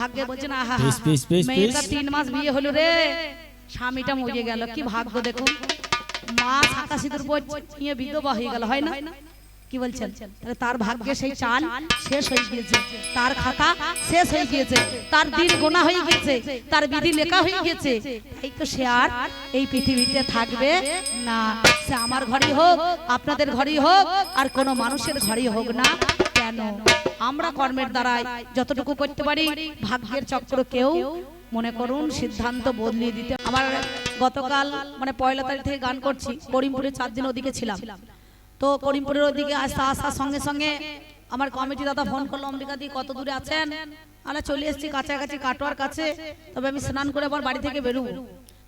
ভাগ্যে বলছে না আহা মেয়েটা 3 মাস বিয়ে হলো রে, স্বামীটা মরে গেল, কি ভাগ্য দেখুন। মা ছাকা সিঁদুর নিয়ে বিধবা হয়ে গেল, হয় না? কি বলছেন? তাহলে তার ভাগ্যে সেই চাল শেষ হয়ে গিয়েছে, তার খাতা শেষ হয়ে গিয়েছে, তার দিন গোনা হয়ে গিয়েছে, তার বিধি লেখা হয়ে গিয়েছে। এই তো সে আর এই পৃথিবীতে থাকবে না। সে আমার ঘরেই হোক, আপনাদের ঘরেই হোক, আর কোনো মানুষের ঘরেই হোক না কেন, আমরা কর্মের দ্বারাই যতটুকু করতে পারি, ভাগ্যের চক্র কেউ মনে করুন সিদ্ধান্ত বদলিয়ে দিতে। আমার গতকাল মানে 1 তারিখ থেকে গান করছি, করিমপুরে 4 দিন ওদিকে ছিলাম। তো করিমপুরের ওদিকে আসার সঙ্গে সঙ্গে আমার কমিটি দাদা ফোন করলো, অম্বিকা দি কত দূরে আছেন? আমরা চলে এসেছি কাছাকাছি কাটোয়ার কাছে, তবে আমি স্নান করে আবার বাড়ি থেকে বেরোবো।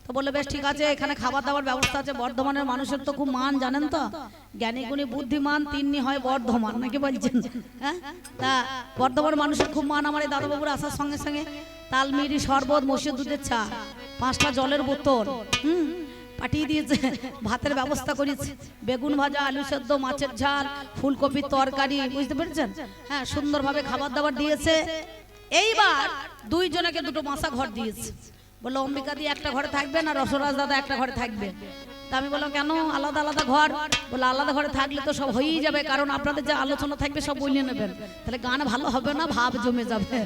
তো বললো বেশ ঠিক আছে, এখানে খাবার দাবার ব্যবস্থা আছে। বর্ধমানের মানুষের তো খুব মান জানেন তো, জ্ঞানী গুণী বুদ্ধিমান তিন্নি হয় বর্ধমান, নাকি বলছেন? হ্যাঁ, তা বর্ধমানের মানুষের খুব মান। আমার এই দাদাবাবুর আসার সঙ্গে সঙ্গে তালমিরি শরবত, মসির দুধের চা, 5টা জলের বোতল পাঠিয়ে দিয়েছে, ভাতের ব্যবস্থা করেছে, বেগুন ভাজা, আলু সেদ্ধ, মাছের ঝাল, ফুলকপির তরকারি, বুঝতে পেরেছেন? হ্যাঁ, সুন্দরভাবে খাবার দাবার দিয়েছে। এইবার 2 জনকে 2টো মাসা ঘর দিয়েছে। বললো অম্বিকা দি একটা ঘরে থাকবে না, রসরাজ দাদা একটা ঘরে থাকবে। তা আমি বললাম কেন আলাদা আলাদা ঘর? বলে আলাদা ঘরে থাকলে তো সব হয়েই যাবে, কারণ আপনাদের যে আলোচনা থাকবে সব বলিয়ে নেবেন, তাহলে গান ভালো হবে না, ভাব জমে যাবে।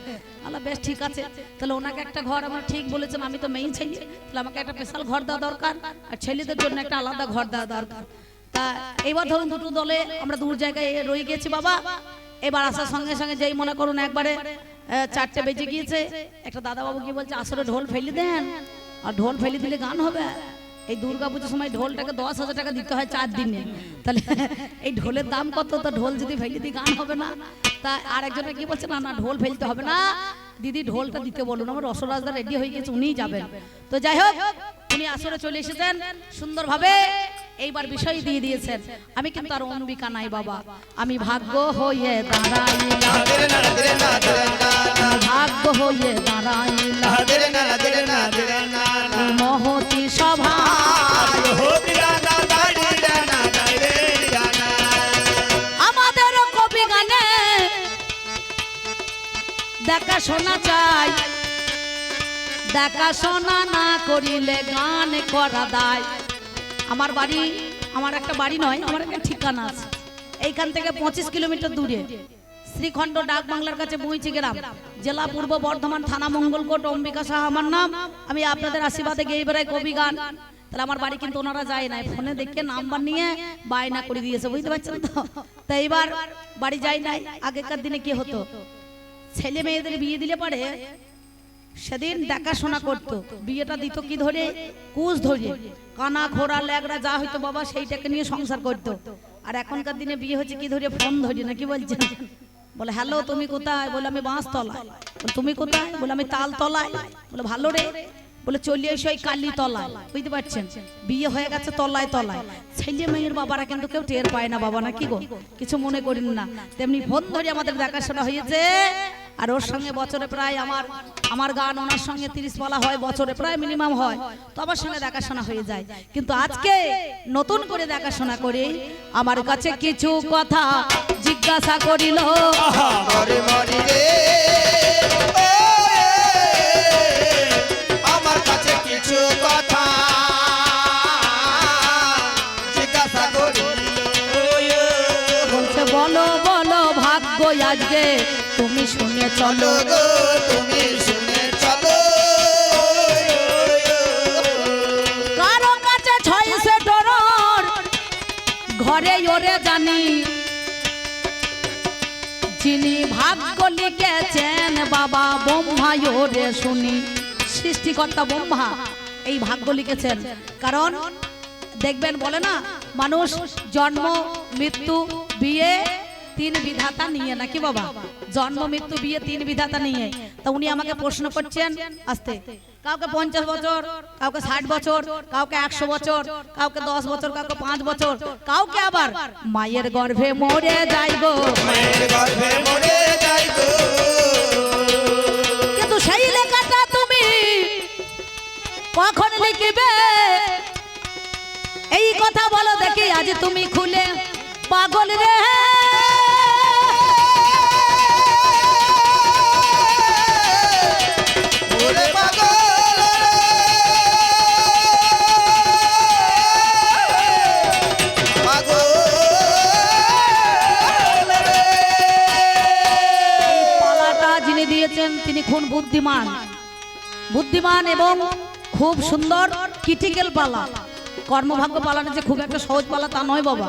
আল্লাহ বেশ ঠিক আছে, তাহলে ওনাকে একটা ঘর, আমার ঠিক বলেছেন, আমি তো মেয়ে ছেলে, তাহলে আমাকে একটা স্পেশাল ঘর দেওয়া দরকার, আর ছেলেদের জন্য একটা আলাদা ঘর দেওয়া দরকার। তা এবার ধরুন 2টো দলে আমরা দূর জায়গায় রয়ে গেছি বাবা। এবার আসার সঙ্গে সঙ্গে যেই মনে করুন একবারে 4টে বেজে গিয়েছে, একটা দাদাবাবু কি বলছে আসলে ঢোল ফেলে দেন, আর ঢোল ফেলে দিলে গান হবে। এই দুর্গা পুজোর সময় ঢোলটাকে 10,000 টাকা দিতে হয় 4 দিনে, তাহলে এই ঢোলের দাম কত? তো ঢোল যদি ফেলে দিই গান হবে না। তা আর একজনে কি বলছে না না ঢোল ফেলতে হবে না দিদি, ঢোলটা দিতে বলুন। আমার রসরাজদা রেডি হয়ে গেছে, উনিই যাবেন। তো যাই হোক, উনি আসরে চলে এসেছেন সুন্দরভাবে, এইবার বিষয় দিয়ে দিয়েছেন। আমি কিন্তু আর অম্বিকা নাই বাবা, আমি ভাগ্য হয়ে দাঁড়াইলাম, ভাগ্য হয়ে দাঁড়াইলাম মহতি সভা। আমাদের কবি গানে দেখাশোনা চাই, দেখাশোনা না করিলে গান করা দায়। আমার বাড়ি, আমার একটা বাড়ি নয়, আমার একটা ঠিকানা আছে। এইখান থেকে 25 কিলোমিটার দূরে শ্রীখণ্ড ডাক বাংলার কাছে বইচি গ্রাম, জেলা পূর্ব বর্ধমান, থানা মঙ্গলকোট, অম্বিকা সাহা আমার নাম। আমি আপনাদের আশীর্বাদে গেয়ে বেড়াই কবি গান। তাহলে আমার বাড়ি কিন্তু ওনারা যায় নাই, ফোনে দেখে নাম্বার নিয়ে বায়না করে দিয়েছে, বুঝতে পারছেন তো? তো এইবার বাড়ি যাই নাই। আগেকার দিনে কি হতো, ছেলে মেয়েদের বিয়ে দিলে পরে সেদিন দেখাশোনা করতো, বিয়েটা দিত কি ধরে, কুশ ধরে, কানা ঘোড়া ল্যাগড়া যা হইতো বাবা সেইটাকে নিয়ে সংসার করতো। আর এখনকার দিনে বিয়ে হচ্ছে কি ধরে, ফোন ধরে, নাকি বলছেন? বলে হ্যালো তুমি কোথায়? বলে আমি বাঁশতলায়। বলে তুমি কোথায়? বলে আমি তালতলায়। বলে ভালো রে, বলে চলে এসো ওই কালী তলায়, বুঝতে পারছেন? বিয়ে হয়ে গেছে তলায় তলায়। ছেলে মেয়ের বাবারা কিন্তু কেউ টের পায় না বাবা, নাকি গো? কিছু মনে করেন না। তেমনি ফোন ধরে আমাদের দেখাশোনা হয়েছে। আর ওর সঙ্গে বছরে প্রায় আমার গান ওনার সঙ্গে 30 পালা হয়, বছরে প্রায় মিনিমাম হয়, তো আমার সঙ্গে দেখাশোনা হয়ে যায়। কিন্তু আজকে নতুন করে দেখাশোনা করে আমার কাছে কিছু কথা জিজ্ঞাসা করিল, আমার কাছে কিছু কথা জিজ্ঞাসা করিল, বলছে বলো বলো ভাগ্য আজকে তুমি শুনে চলো, তুমি শুনে চলো। কারো কাছে 6 সেটর ঘরে ওরে জানি, যিনি ভাগ্য লিখেছেন বাবা ব্রহ্মা ওরে শুনি। সৃষ্টিকর্তা ব্রহ্মা এই ভাগ্য লিখেছেন। কারণ দেখবেন বলে না মানুষ জন্ম মৃত্যু বিয়ে 3 বিধাতা নিয়ে, নাকি বাবা? জন্ম মৃত্যু বিয়ে 3 বিধাতা নিয়ে। তা উনি আমাকে প্রশ্ন করছেন আসতে, কাউকে 50 বছর, কাউকে 60 বছর, কাউকে 100 বছর, কাউকে 10 বছর, কাউকে 5 বছর, কাউকে আবার মায়ের গর্ভে মরে যাই গো, মায়ের গর্ভে মরে যাই গো। কিন্তু সেই লেখাটা তুমি কখন লিখবে? এই কথা বলো দেখি আজ তুমি খুলে, পাগল রে তিনি খুব বুদ্ধিমান, বুদ্ধিমান এবং খুব সুন্দর ক্রিটিক্যাল পালা। কর্মভাগ্য পালানো যে খুব একটা সহজ পালা তা নয় বাবা,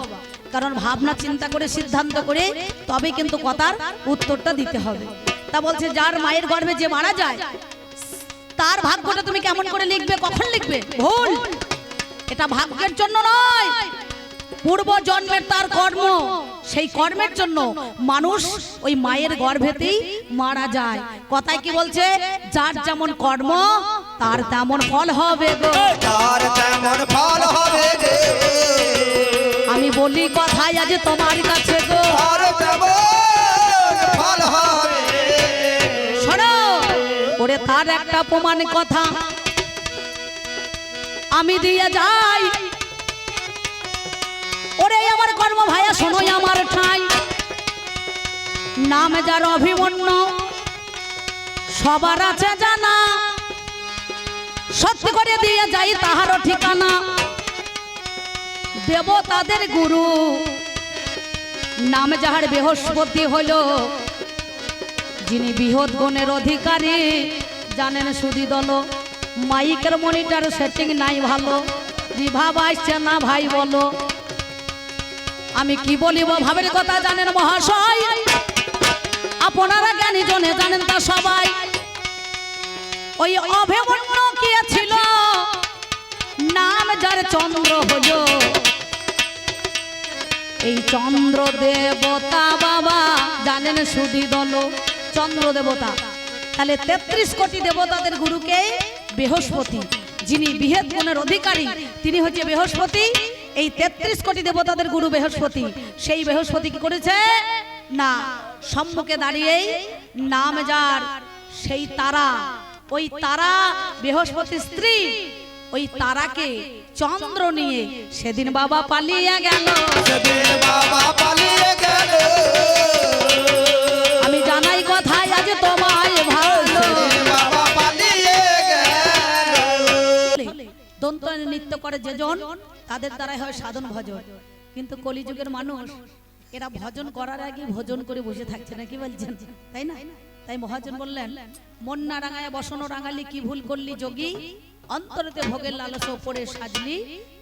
কারণ ভাবনা চিন্তা করে সিদ্ধান্ত করে তবে কিন্তু কথার উত্তরটা দিতে হবে। তা বলছে যার মায়ের গর্ভে যে মারা যায় তার ভাগ্যটা তুমি কেমন করে লিখবে, কখন লিখবে? ভুল, এটা ভাগ্যের জন্য নয়, পূর্ব জন্মের তার কর্ম, সেই কর্মের জন্য মানুষ ওই মায়ের গর্ভেতেই মারা যায়। কথায় কি বলছে? যার যেমন কর্ম তার তেমন ফল হবে গো, তার তেমন ফল হবে গে। আমি বলি কথাই আজ তোমার কাছে গো, তার তেমন ফল হবে। শোনো ওরে তার একটা প্রমাণ কথা আমি দিয়ে যাই। ওরে আমার কর্ম ভাইয়া শোনো আমার ঠাই, নাম যার অভিমন্য সবার আছে জানা, সত্যি করে দিয়ে যাই তাহারও ঠিকানা। দেবতাদের গুরু নাম যাহার বৃহস্পতি হইল, যিনি বৃহৎ গুণের অধিকারী, জানেন সুধী দল। মাইকের মনিটর সেটিং নাই ভালো, রিভাব আসছে না ভাই বলো। আমি কি বলিব ভাবের কথা জানেন মহাশয়, আপনারা জ্ঞানী জনে জানেন তা সবাই। ওই অভিমন্য কি ছিল, নাম যার চন্দ্র হল, এই চন্দ্র দেবতা বাবা জানেন সুধী দল। চন্দ্র দেবতা, তাহলে 33 কোটি দেবতাদের গুরুকে বৃহস্পতি, যিনি বৃহৎ গুণের অধিকারী তিনি হচ্ছে বৃহস্পতি। এই 33 কোটি দেবতাদের গুরু বৃহস্পতি, সেই বৃহস্পতি কি করেছে না সম্মুখে দাঁড়িয়েই নাম যার সেই তারা, ওই তারা বৃহস্পতির স্ত্রী, ওই তারাকে চন্দ্র নিয়ে সেদিন বাবা পালিয়ে গেল, সেদিন বাবা পালিয়ে গেল। আমি জানাই কথাই আজ তোমায় ভালো। সেদিন বাবা পালিয়ে গেল। দন্ত নৃত্য করে যেজন তাদের দ্বারাই হয় সাধন ভজন, কিন্তু কলিযুগের মানুষ এরা ভজন করার আগে ভোজন করে বসে থাকছে না, কি বলছেন তাই না? তাই মহাজন বললেন মন না রাঙায় বসন রাঙালি, কি ভুল করলি যোগী, অন্তরেতে ভোগের লালস ওপরে সাজলি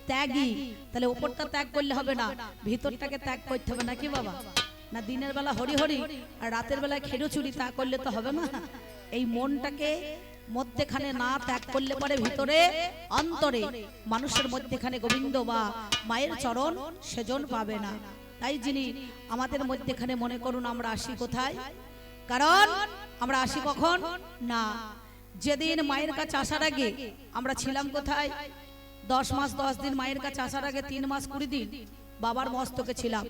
ত্যাগী। তাহলে ওপরটা ত্যাগ করলে হবে না, ভিতরটাকে ত্যাগ করতে হবে নাকি বাবা? না দিনের বেলা হরি হরি আর রাতের বেলায় খেড়ো চুরি তা করলে তো হবে না। এই মনটাকে মধ্যেখানে না ত্যাগ করলে পরে ভিতরে অন্তরে মানুষের মধ্যেখানে গোবিন্দ বা মায়ের চরণ সেজন পাবে না। তাই যিনি আমাদের মধ্যেখানে মনে করুন আমরা আসি কোথায়, কারণ আমরা আসি কখন না যেদিন মায়ের কাছে আসার আগে আমরা ছিলাম কোথায়? 10 মাস 10 দিন মায়ের কাছে আসার আগে 3 মাস 20 দিন বাবার মস্তকে ছিলাম।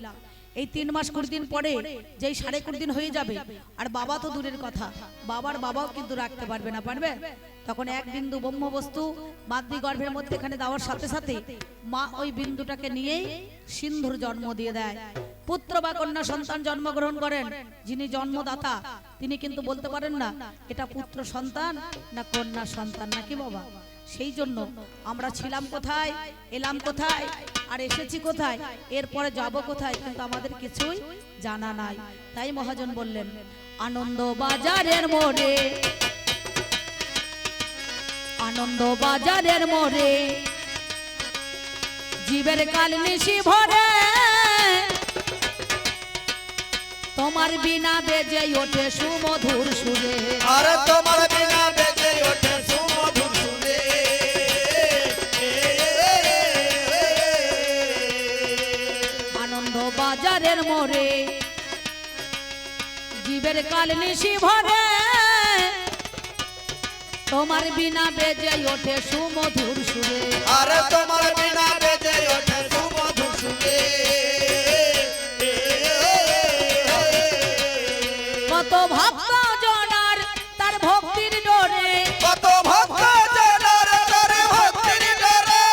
এই 3 মাস 20 দিন পরে যেই 20.5 দিন হয়ে যাবে, আর বাবা তো দূরের কথা, বাবার বাবাও কিন্তু রাখতে পারবে না, পারবে? তখন এক বিন্দু ব্রহ্ম বস্তু মাতৃ গর্ভের মধ্যেখানে দেওয়ার সাথে সাথে মা ওই বিন্দুটাকে নিয়ে সিন্ধুর জন্ম দিয়ে দেয়। পুত্র বা কন্যা সন্তান জন্মগ্রহণ করেন, যিনি জন্মদাতা তিনি কিন্তু বলতে পারেন না এটা পুত্র সন্তান না কন্যা সন্তান নাকি বাবা। সেই জন্য আমরা ছিলাম কোথায়, এলাম কোথায়, আর এসেছি কোথায়, এরপরে যাব কোথায়, কিন্তু আমাদের কিছুই জানা নাই। তাই মহাজন বললেন আনন্দ বাজারের মোড়ে, আনন্দ বাজারের মোড়ে জীবের কাল নিশি ভরে, তোমার বিনা বেজে ওঠে সুমধুর সুরে, আর তোমার বিনা বেজে ওঠে সুমধুর সুরে। আনন্দ বাজারের মোড়ে জীবের কাল নিশি ভরে, তোমার বিনা বেজে ওঠে সুমধুর সুরে, আর তোমার বিনা বেজে ওঠে সুমধুর সুরে। কত ভক্ত জনার তার ভক্তির ডোরে, কত ভক্ত জনার তার ভক্তির ডোরে,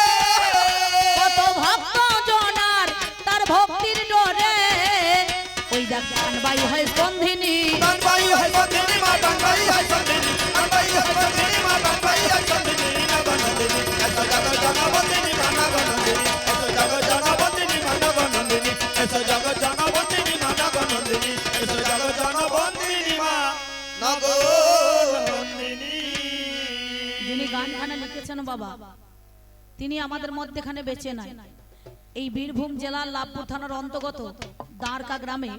কত ভক্ত জনার তার ভক্তির ডোরে, ওই দেখ গানবাই হয় স্কন্ধিনী, গানবাই হয় সন্ধিনী মা, গানবাই হয় সন্ধিনী, গানবাই হয় সন্ধিনী মা, গানবাই হয় সন্ধিনী না গনন্দিনী, এত জগ জনবন্দিনী মা না গনন্দিনী, এত জগ জনবন্দিনী মা না গনন্দিনী, এত জগ জনবন্দিনী মা না গনন্দিনী, এত জগ জনবন্দিনী মা। গানখানা লিখেছেন বাবা, তিনি আমাদের মধ্যেখানে বেঁচে নাই। এই বীরভূম জেলার লাভপুর থানার অন্তর্গত দাঁড়কা গ্রামে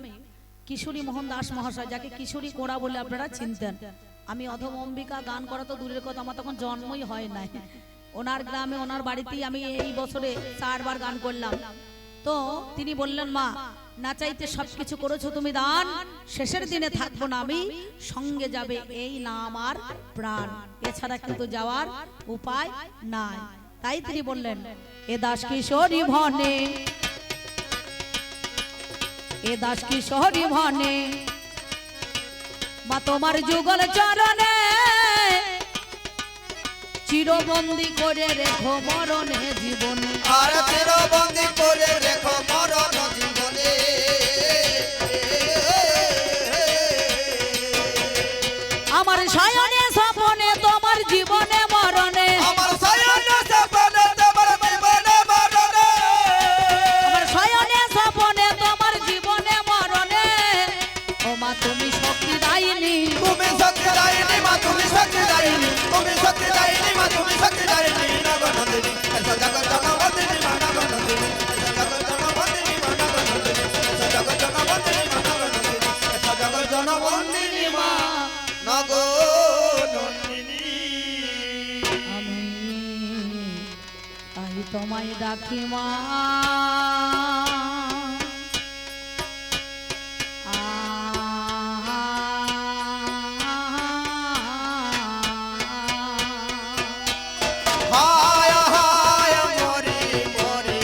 কিশোরী মোহন দাস মহাশয়, যাকে কিশোরী কোড়া বলে আপনারা চিনতেন। আমি অধম অম্বিকা গান করা তো দূরের কথা, আমার তখন জন্মই হয় নাই। ওনার গ্রামে ওনার বাড়িতেই আমি এই বছরে 4 বার গান করলাম। তো তিনি বললেন, মা না চাইতে সবকিছু করেছো তুমি দান, শেষের দিনে থাকবো না আমি, সঙ্গে যাবে এই না আমার প্রাণ, এছাড়া কিন্তু যাওয়ার উপায় নাই। তাই তিনি বললেন, এ দাস কিশোরী ভনে, এ দাস কিশোরী ভনে, মা তোমার যুগল চরণে চিরবন্দি করে রেখো মরণে জীবনে, আর চিরবন্দি করে রেখো মরণ জীবনে। আমার শয়নে স্বপনে তোমার জীবনে মরণে, আমার শয়নে স্বপনে তোমার জীবনে মরণে, আমার শয়নে স্বপনে তোমার জীবনে মরণে, ও মা তুমি শক্তি দাইনি, তুমি শক্তি দাইনি মা, তুমি শক্তি দাইনি, তুমি শক্তি দাইনি মা, তুমি শক্তি দাইনি নগনন্দিনী, এসো জগৎ জনবন্দিনী মা নগনন্দিনী, এসো জগৎ জনবন্দিনী মা নগনন্দিনী, এসো জগৎ জনবন্দিনী মা নগনন্দিনী, এসো জগৎ জনবন্দিনী মা নগনন্দিনী। আমি তাই তোমায় ডাকি মা, হায় হায় মরি মরি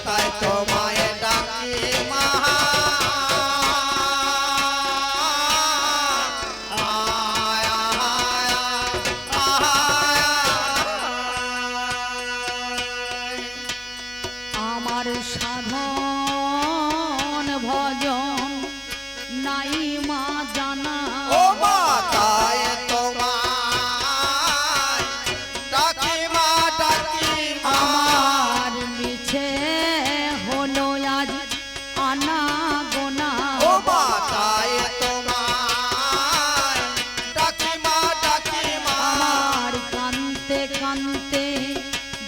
তাই তোমায় ডাকি মা, হায় হায় হায়। আমার সাধন ভজন নাই মা জানা, ও মা তাই তোমায় ডাকি মা, ডাকি মা। আমার মিছে হলো আজ আনা গোনা, ও মা তাই তোমায় ডাকি মা, ডাকি মা। আমার কান্তে কান্তে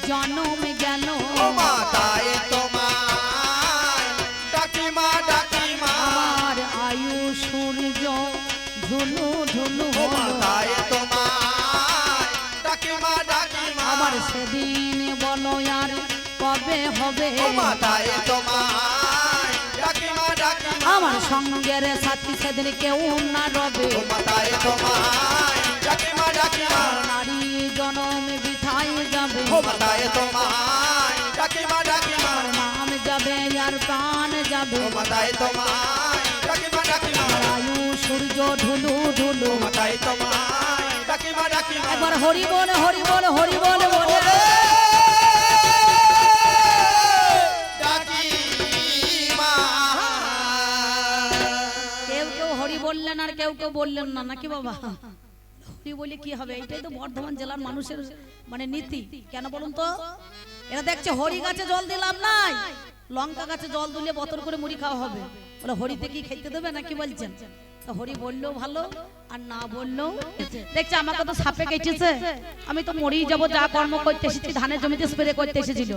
জনম গেল, ও মা তাই তোমায় ডাকি মা, ডাকি মা। আমার আয়ু সূর্য ঝুলু ঝুলু ও মা হলো, তাই তোমায় ডাকি মা, ডাকি মা। আমার সেদিন বলো আর কবে হবে, ও মা তাই তোমায় ডাকি মা, ডাকি মা। আমার সঙ্গের সাথী সেদিন কেউ না রবে, ও মা তাই তোমায় ডাকি মা, ডাকি মা। নারী জনম বিথায় যাবে, ও মা তাই তোমায় ডাকি মা, ডাকি মা। নাম যাবে আর প্রাণ যাবে, ও মা তাই তোমায় ডাকি মা, ডাকি মা। আয়ু সূর্য ঢুলু ঢুলু, ও মা তাই তোমায় ডাকি মা, ডাকি মা। একবার হরি বল হরি বল হরি বল বলে, ডাকি মা। কেউ কেউ হরি বললেন আর কেউ কেউ বললেন না, নাকি বাবা? হরি বলে কি হবে? এটাই তো বর্ধমান জেলার মানুষের মানে নীতি। কেন বলুন তো? এরা দেখছে হরি গাছে জল দিলাম নাই, লঙ্কা গাছে জল দিলে বতর করে মুড়ি খাওয়া হবে, বলে হরিতে কি খেতে দেবে নাকি বলছেন? তো হরি বললেও ভালো আর না বললেও, দেখছে আমাকে তো সাপে কেটেছে, আমি তো মরেই যাবো, যা কর্ম করতে এসেছি ধানের জমিতে স্প্রে করতে এসেছিল।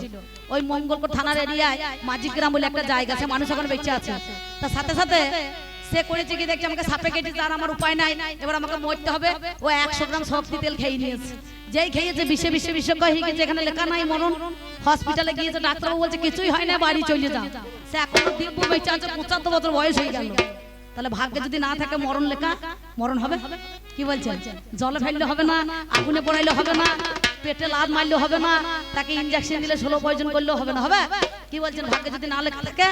ওই মঙ্গলপুর থানার এরিয়ায় মাঝিগ্রাম বলে একটা জায়গা আছে, মানুষ এখন বেঁচে আছে। তার সাথে সাথে সে করেছে কি, দেখছে আমাকে সাপে কেটেছে আর আমার উপায় নাই, এবার আমাকে মরতে হবে। ও 100 গ্রাম শক্তি তেল খেয়ে নিয়েছে, যেই খেয়েছে বিষে বিষে বিশেষজ্ঞ হয়ে গেছে, এখানে লেখা নাই মরণ। হসপিটালে গিয়েছে, ডাক্তারবাবু বলছে কিছুই হয় না, বাড়ি চলে যাও। সে এখনো দিব্য বেঁচে আছে, 75 বছর বয়স হয়ে গেল। তাহলে ভাগ্যে যদি না থাকে মরণ লেখা, মরণ হবে কি বলছেন? জলে ফেললে হবে না, আগুনে পড়াইলে হবে না, পেটে লাদ মারলে হবে না, তাকে ইনজেকশন দিলে 16 পয়জন করলেও হবে না, হবে কি বলছেন? ভাগ্যে যদি না লেখা থাকে,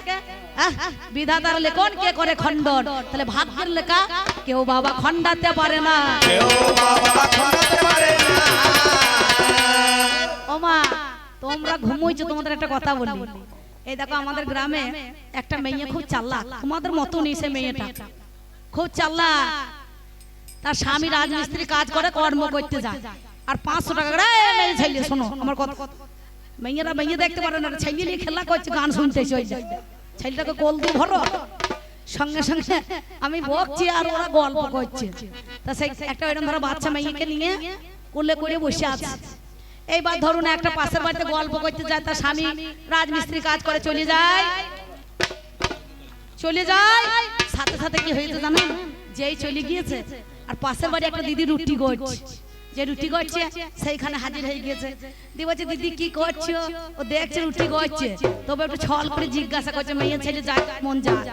বিধাতার লেখন কে করে খণ্ডন? তাহলে ভাগ্যের লেখা কেউ বাবা খণ্ডাতে পারে না, কেউ বাবা খণ্ডাতে পারে না। ও মা তোমরা ঘুমোইছো, তোমাদের একটা কথা বলি। এই দেখো আমাদের গ্রামে একটা মেয়ে খুব চাল্লা, তোমাদের মতো নেই সে মেয়েটা, খুব চাল্লা। তার স্বামী রাজমিস্ত্রি কাজ করে, কর্ম করতে যায়, আর 500 টাকা করে মেয়ে ছেলে, শোনো আমার কথা, মেয়েরা মেয়ে দেখতে পারে না, ছেলে নিয়ে খেলা করছে, গান শুনতেছে, ওই ছেলেটাকে কোল দিয়ে ভরো, সঙ্গে সঙ্গে আমি বকছি আর ওরা গল্প করছে। তা সেই একটা এরকম ধরো বাচ্চা মেয়েকে নিয়ে কোলে করে বসে আছে। এইবার ধরুন একটা পাশের বাড়িতে গল্প করতে যায়, তার স্বামী রাজমিস্ত্রি কাজ করে চলে যায়, সাথে সাথে কি হয়েছে জানেন, যেই চলে গিয়েছে আর পাশের বাড়ি একটা দিদি রুটি গড়ছে, যে রুটি গড়ছে সেইখানে হাজির হয়ে গিয়েছে। দি বলছে দিদি কি করছো? ও দেখছে রুটি গড়ছে, তবে একটু ছল করে জিজ্ঞাসা করছে মেয়ে ছেলে যায় মন যায়।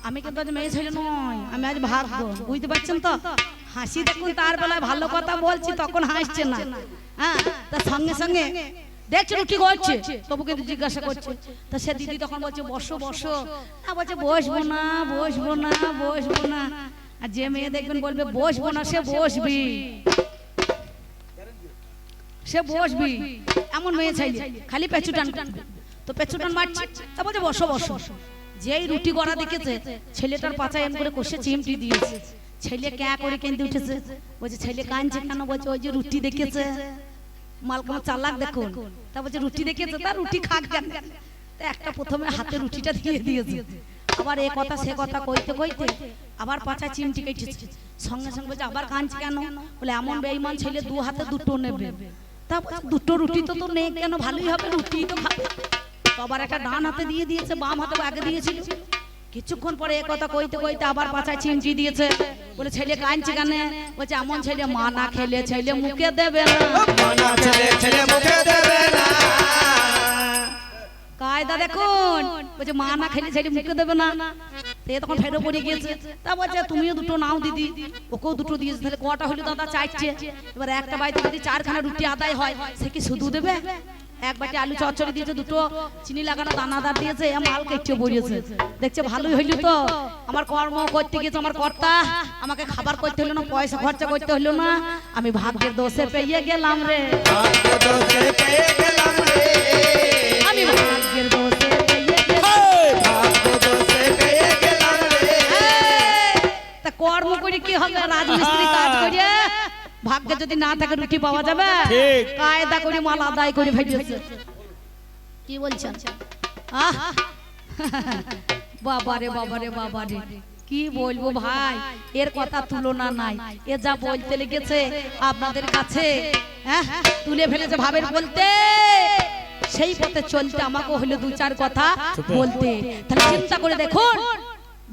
আমি কিন্তু আজ মেয়ে ছেলে নয়, আমি আজ ভাগবো, বুঝতে পারছেন তো? হাসি দেখুন, তার বেলায় ভালো কথা বলছি তখন হাসছে না, হ্যাঁ, তার সঙ্গে সঙ্গে দেখছে রুটি গড়ছে, তবু কিন্তু জিজ্ঞাসা করছে। তা সে দিদি তখন বলছে বসো বসো, না বলছে বসবো না বসবো না বসবো না। আর যে মেয়ে দেখবেন বলবে বসবো না, সে বসবি, সে বসবি, এমন মেয়ে চাইলে খালি পেছুটান, তো পেছুটান মারছে, তা বলছে বসো বসো। যেই রুটি গড়া দেখেছে ছেলেটার পাছায় এম করে কষে চিমটি দিয়েছে, ছেলে ক্যা করে কেঁদে উঠেছে। বলছে ছেলে কাঁদছে কেন? বলছে ওই যে রুটি দেখেছে। মালকামা চালাক দেখুন, তা বলছে রুটি দেখেছে, তার রুটি খাক কেন? একটা প্রথমে হাতে রুটিটা দিয়ে দিয়েছে, আবার এ কথা সে কথা কইতে কইতে আবার পাছায় চিমটি কেটেছে, সঙ্গে সঙ্গে বলছে আবার কাঁদছে কেন? বলে এমন বেঈমান ছেলে দু হাতে দুটো নেবে। তা দুটো রুটি তো তো নেই কেন, ভালোই হবে, রুটি তো খাবে। তো আবার একটা ডান হাতে দিয়ে দিয়েছে, বাম হাতে আগে দিয়েছিল। কিছুক্ষণ পরে এ কথা কইতে কইতে আবার পাছায় চিমটি দিয়েছে। বলে ছেলে কাঁদছে কেন? বলছে এমন ছেলে মা না খেলে ছেলে মুখে দেবে না, মা না খেলে ছেলে মুখে দেবে না। কায়দা দেখুন, বলছে মা না খেলে ছেলে মুখে দেবে না। এ তখন ফেরো পড়ে গিয়েছে। তা বলছে তুমিও দুটো নাও দিদি, ওকেও দুটো দিয়েছে, তাহলে কটা হলো দাদা? চারটে। এবার একটা বাড়িতে যদি চারখানা রুটি আদায় হয়, সে কি শুধু দেবে? এক বাটি আলু চচ্চড়ি দিয়েছে, দুটো চিনি লাগানো দানাদার দিয়েছে, মাল কেটে বলিয়েছে। দেখছে ভালোই হইল তো, আমার কর্ম করতে গিয়েছে আমার কর্তা, আমাকে খাবার করতে হলো না, পয়সা খরচা করতে হলো না, আমি ভাগ্যের দোষে পেয়ে গেলাম রে, ভাগ্যের দোষে পেয়ে গেলাম রে, আমি ভাগ্যের দোষে পেয়ে গেলাম, ভাগ্যের দোষে পেয়ে গেলাম রে। তা কর্ম করে কি হবে? রাজমিস্ত্রি কাজ করে ভাগ্যে যদি না থাকে রুটি পাওয়া যাবে? কায়দা করে মাল আদায় করে ভেজেছে। কি বলছেন? বাবারে বাবারে বাবারে, কি বলবো ভাই, এর কথা তুলনা নাই। এ যা বলতে লেগেছে আপনাদের কাছে, হ্যাঁ, তুলে ফেলেছে ভাবের বলতে, সেই পথে চলতে আমাকে হলো দু চার কথা বলতে। তাহলে চিন্তা করে দেখুন,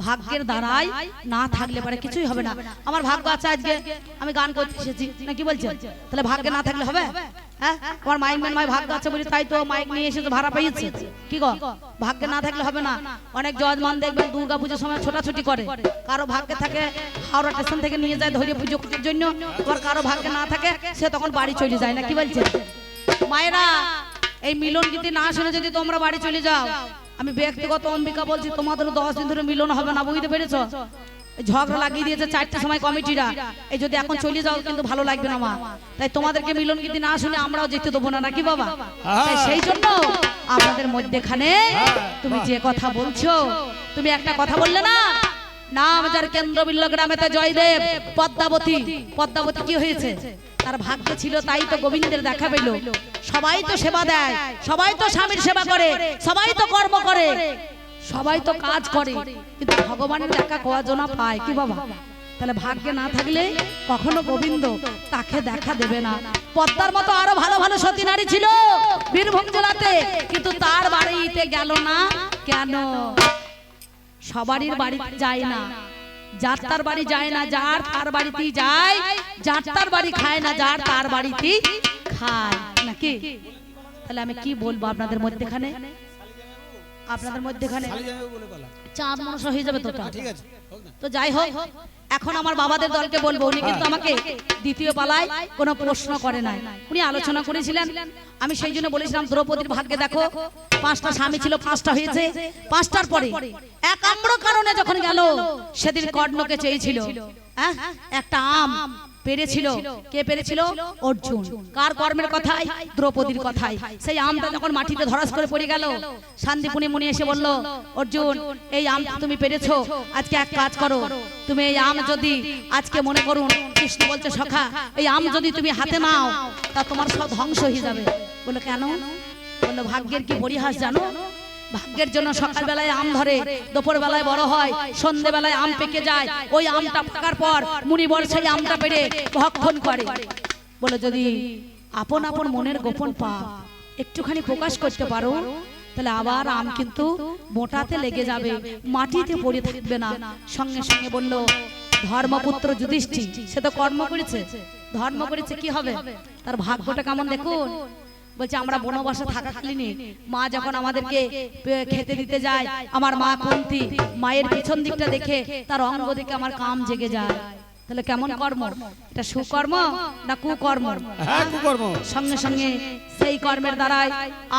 ভাগ্যের দ্বারাই না থাকলে পারে কিছুই হবে না। আমার ভাগ্য আছে আজকে আমি গান করতে এসেছি, না কি বলছেন? তাহলে ভাগ্যে না থাকলে হবে? হ্যাঁ, আমার মাইক ম্যান ভাই ভাগ্য আছে বলি তাই তো মাইক নিয়ে এসে ভাড়া পেয়েছে, কি গো? ভাগ্যে না থাকলে হবে না। অনেক জজমান দেখবেন দুর্গা পুজোর সময় ছোটাছুটি করে, কারো ভাগ্যে থাকে হাওড়া স্টেশন থেকে নিয়ে যায় ধরে পুজো করার জন্য, আবার কারো ভাগ্যে না থাকে সে তখন বাড়ি চলে যায়, না কি বলছেন? মায়েরা, এই মিলন গীতি না শুনে যদি তোমরা বাড়ি চলে যাও, আমি ব্যক্তিগত অম্বিকা বলছি, তোমাদের 10 দিন ধরে মিলন হবে না, বুঝতে পেরেছো? ঝগড়া লাগিয়ে দিয়েছে 4টার সময় কমিটিরা, এই যদি এখন চলে যাও কিন্তু ভালো লাগবে না মা, তাই তোমাদেরকে মিলন গীতি না শুনে আমরাও যেতে দেবো না, নাকি বাবা? তাই সেই জন্য আপনাদের মধ্যেখানে তুমি যে কথা বলছো, তুমি একটা কথা বললে না, নাম যার কেন্দ্রবিল্ল গ্রামেতে জয়দেব পদ্মাবতী। পদ্মাবতী কি হয়েছে? তার ভাগ্য ছিল তাই তো গোবিন্দের দেখা পেল। সবাই তো সেবা দেয়, সবাই তো স্বামীর সেবা করে, সবাই তো কর্ম করে, সবাই তো কাজ করে, কিন্তু ভগবানের দেখা কজন পায়, কি বাবা? তাহলে ভাগ্যে না থাকলে কখনো গোবিন্দ তাকে দেখা দেবে না। পদ্মার মতো আরো ভালো ভালো সতী নারী ছিল বীরভূম জেলাতে, কিন্তু তার বাড়িতে গেল না কেন? সবারই বাড়িতে যায় না, যার তার বাড়ি যায় না, যার তার বাড়িতেই যায়, যার তার বাড়ি খায় না, যার তার বাড়িতেই খায়, নাকি? তাহলে আমি কি বলবো আপনাদের মধ্যেখানে, আপনাদের মধ্যেখানে চাঁদ মনসা হয়ে যাবে তো। ঠিক আছে, তো যাই হোক, এখন আমার বাবাদের দলকে বলবো, উনি কিন্তু আমাকে দ্বিতীয় পালায় কোনো প্রশ্ন করে নাই, উনি আলোচনা করেছিলেন। আমি সেই জন্য বলেছিলাম দ্রৌপদীর ভাগ্যে দেখো 5টা স্বামী ছিল, 5টা হয়েছে, 5টার পরে একাম্র কারণে যখন গেল সেদিন কর্ণকে চেয়েছিল, হ্যাঁ, একটা আম পেরেছিল। কে পেরেছিল? অর্জুন। কার কর্মের কথাই? দ্রৌপদীর কথাই। সেই আমটা যখন মাটিতে ধরাস করে পড়ে গেল, শান্তিপুনি মুনি এসে বলল, অর্জুন এই আম তুমি পেরেছো, আজকে এক কাজ করো, তুমি এই আম যদি আজকে মনে করুন, কৃষ্ণ বলছে সখা, এই আম যদি তুমি হাতে নাও তা তোমার সব ধ্বংস হয়ে যাবে। বললো কেন? বললো ভাগ্যের কি পরিহাস জানো? ভাগ্যের জন্য সকাল বেলায় আম ধরে, দুপুর বেলায় বড় হয়, সন্ধ্যে বেলায় আম পেকে যায়, ওই আমটা পাকার পর মুনিবর সেই আমটা পেড়ে ভক্ষণ করে। বলে যদি আপন আপন মনের গোপন পাপ একটুখানি প্রকাশ করতে পারো তাহলে আবার আম কিন্তু মোটাতে লেগে যাবে, মাটিতে পড়ে থাকবে না। সঙ্গে সঙ্গে বলল ধর্মপুত্র যুধিষ্ঠির, সে তো কর্ম করেছে, ধর্ম করেছে, কি হবে তার ভাগ্যটা কেমন দেখুন। বলছে আমরা বনবাসে থাকাকালীন মা যখন আমাদেরকে খেতে দিতে যায়, আমার মা কুন্তি মায়ের পিছন দিকটা দেখে তার অঙ্গ দেখে আমার কাম জেগে যায়। তাহলে কেমন কর্ম এটা, সুকর্ম না কুকর্ম? হ্যাঁ, কুকর্ম। সঙ্গে সঙ্গে সেই কর্মের দ্বারাই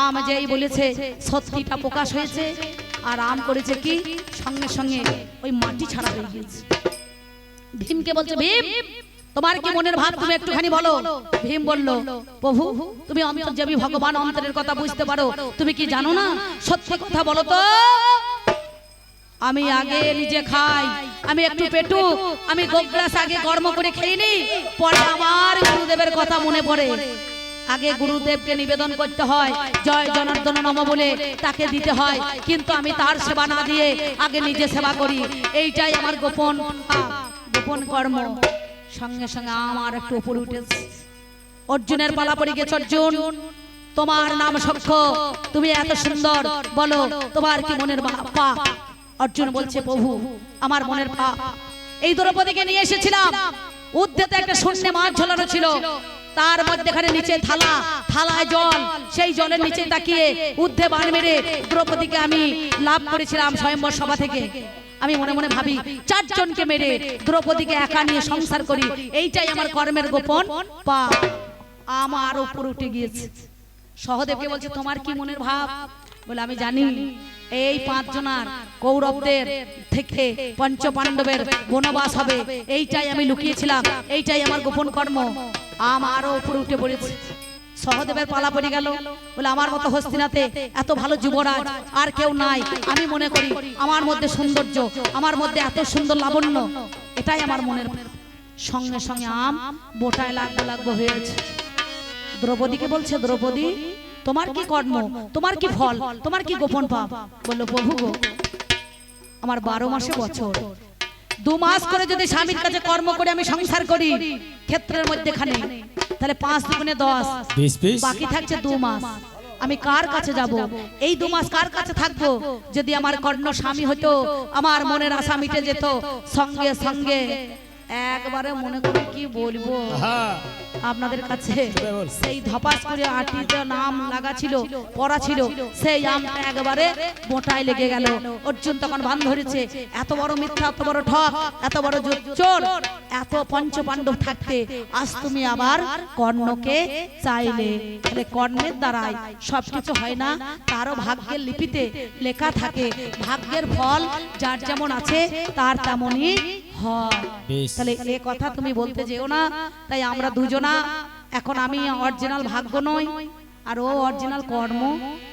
আম যেই বলেছে সত্যিটা প্রকাশ হয়েছে। আর আম করেছে কি, সঙ্গে সঙ্গে ওই মাটি ছাড়া হয়ে গিয়েছে। ভীমকে বলছে ভীম তোমার কি মনের ভাব তুমি একটুখানি বলো। ভীম বলল প্রভু তুমি অন্তর্যামী ভগবান, অন্তরের কথা বুঝতে পারো, তুমি কি জানো না? সত্যি কথা বলো তো। আমি আগে নিজে খাই, আমি একটু পেটু, আমি গোগ্রাস আগে কর্ম করে খেয়ে নি, পরে আমার গুরুদেবের কথা মনে পড়ে। আগে গুরুদেবকে নিবেদন করতে হয়, জয় জনার্দন নম বলে তাকে দিতে হয়, কিন্তু আমি তার সেবা না দিয়ে আগে নিজে সেবা করি। এইটাই আমার গোপন গোপন কর্ম। সঙ্গে সঙ্গে আমার একটু উপরে উঠেছে। অর্জুনের পালা পড়ে গেছে। অর্জুন তোমার নাম সখ্য, তুমি এত সুন্দর, বলো তোমার কি মনের পাপ? অর্জুন বলছে প্রভু আমার মনের পাপ, এই দ্রৌপদীকে নিয়ে এসেছিলাম, উদ্ধেতে একটা শূন্য মাছ ঝোলানো ছিল, তার মধ্যেখানে নিচে থালা, থালায় জল, সেই জলের নিচে তাকিয়ে উদ্ধে বান মেরে দ্রৌপদীকে আমি লাভ করেছিলাম স্বয়ম্বর সভা থেকে। আমি মনে মনে ভাবি চারজনকে মেরে দ্রৌপদীকে একা নিয়ে সংসার করি, এইটাই আমার কর্মের গোপন পাপ। আমার উপর উঠে গিয়েছে। সহদেবকে বলছে তোমার কি মনের ভাব? বলে আমি জানি এই 5 জনার কৌরবদের থেকে পঞ্চ পাণ্ডবের বনবাস হবে, এইটাই আমি লুকিয়েছিলাম, এইটাই আমার গোপন কর্ম। আমারও উপর উঠে পড়েছে। সহদেবের পালা পড়ে গেল। বলে আমার মতো হস্তিনাতে এত ভালো যুবরাজ আর কেউ নাই। আমি মনে করি আমার মধ্যে সৌন্দর্য, আমার মধ্যে এত সুন্দর লাবণ্য, এটাই আমার মনের। সঙ্গে সঙ্গে আম বোটায় লাগবো হয়েছে। দ্রৌপদীকে বলছে দ্রৌপদী তোমার কি কর্ম, তোমার কি ফল, তোমার কি গোপন পাপ? বললো প্রভু গো আমার 12 মাসে বছর, 2 মাস করে যদি স্বামীর কাছে কর্ম করে আমি সংসার করি ক্ষেত্রের মধ্যেখানে, তাহলে 5 দুগুণে 10, বাকি থাকছে 2 মাস। আমি কার কাছে যাব? এই 2 মাস কার কাছে থাকবো? যদি আমার কর্ণ স্বামী হতো, আমার মনের আশা মিটে যেত। সঙ্গে সঙ্গে একবারে মনে করে কি বলবো আপনাদের কাছে, সেই ধপাস করে আটিতে নাম লাগা ছিল, পড়া ছিল, সেই আমটা একবারে মোটায় লেগে গেল। অর্জুন তখন বান ধরেছে, এত বড় মিথ্যা, এত বড় ঠক, এত বড় চোর, এত পঞ্চ পাণ্ডব থাকতে আজ তুমি আবার কর্ণকে চাইলে। তাহলে কর্ণের দ্বারাই সবকিছু হয় না, তারও ভাগ্যের লিপিতে লেখা থাকে। ভাগ্যের ফল যার যেমন আছে তার তেমনই হয়। তাহলে এ কথা তুমি বলতে যেও না। তাই আমরা দুজনা এখন, আমি অরিজিনাল ভাগ্য নই আর ও অরিজিনাল কর্ম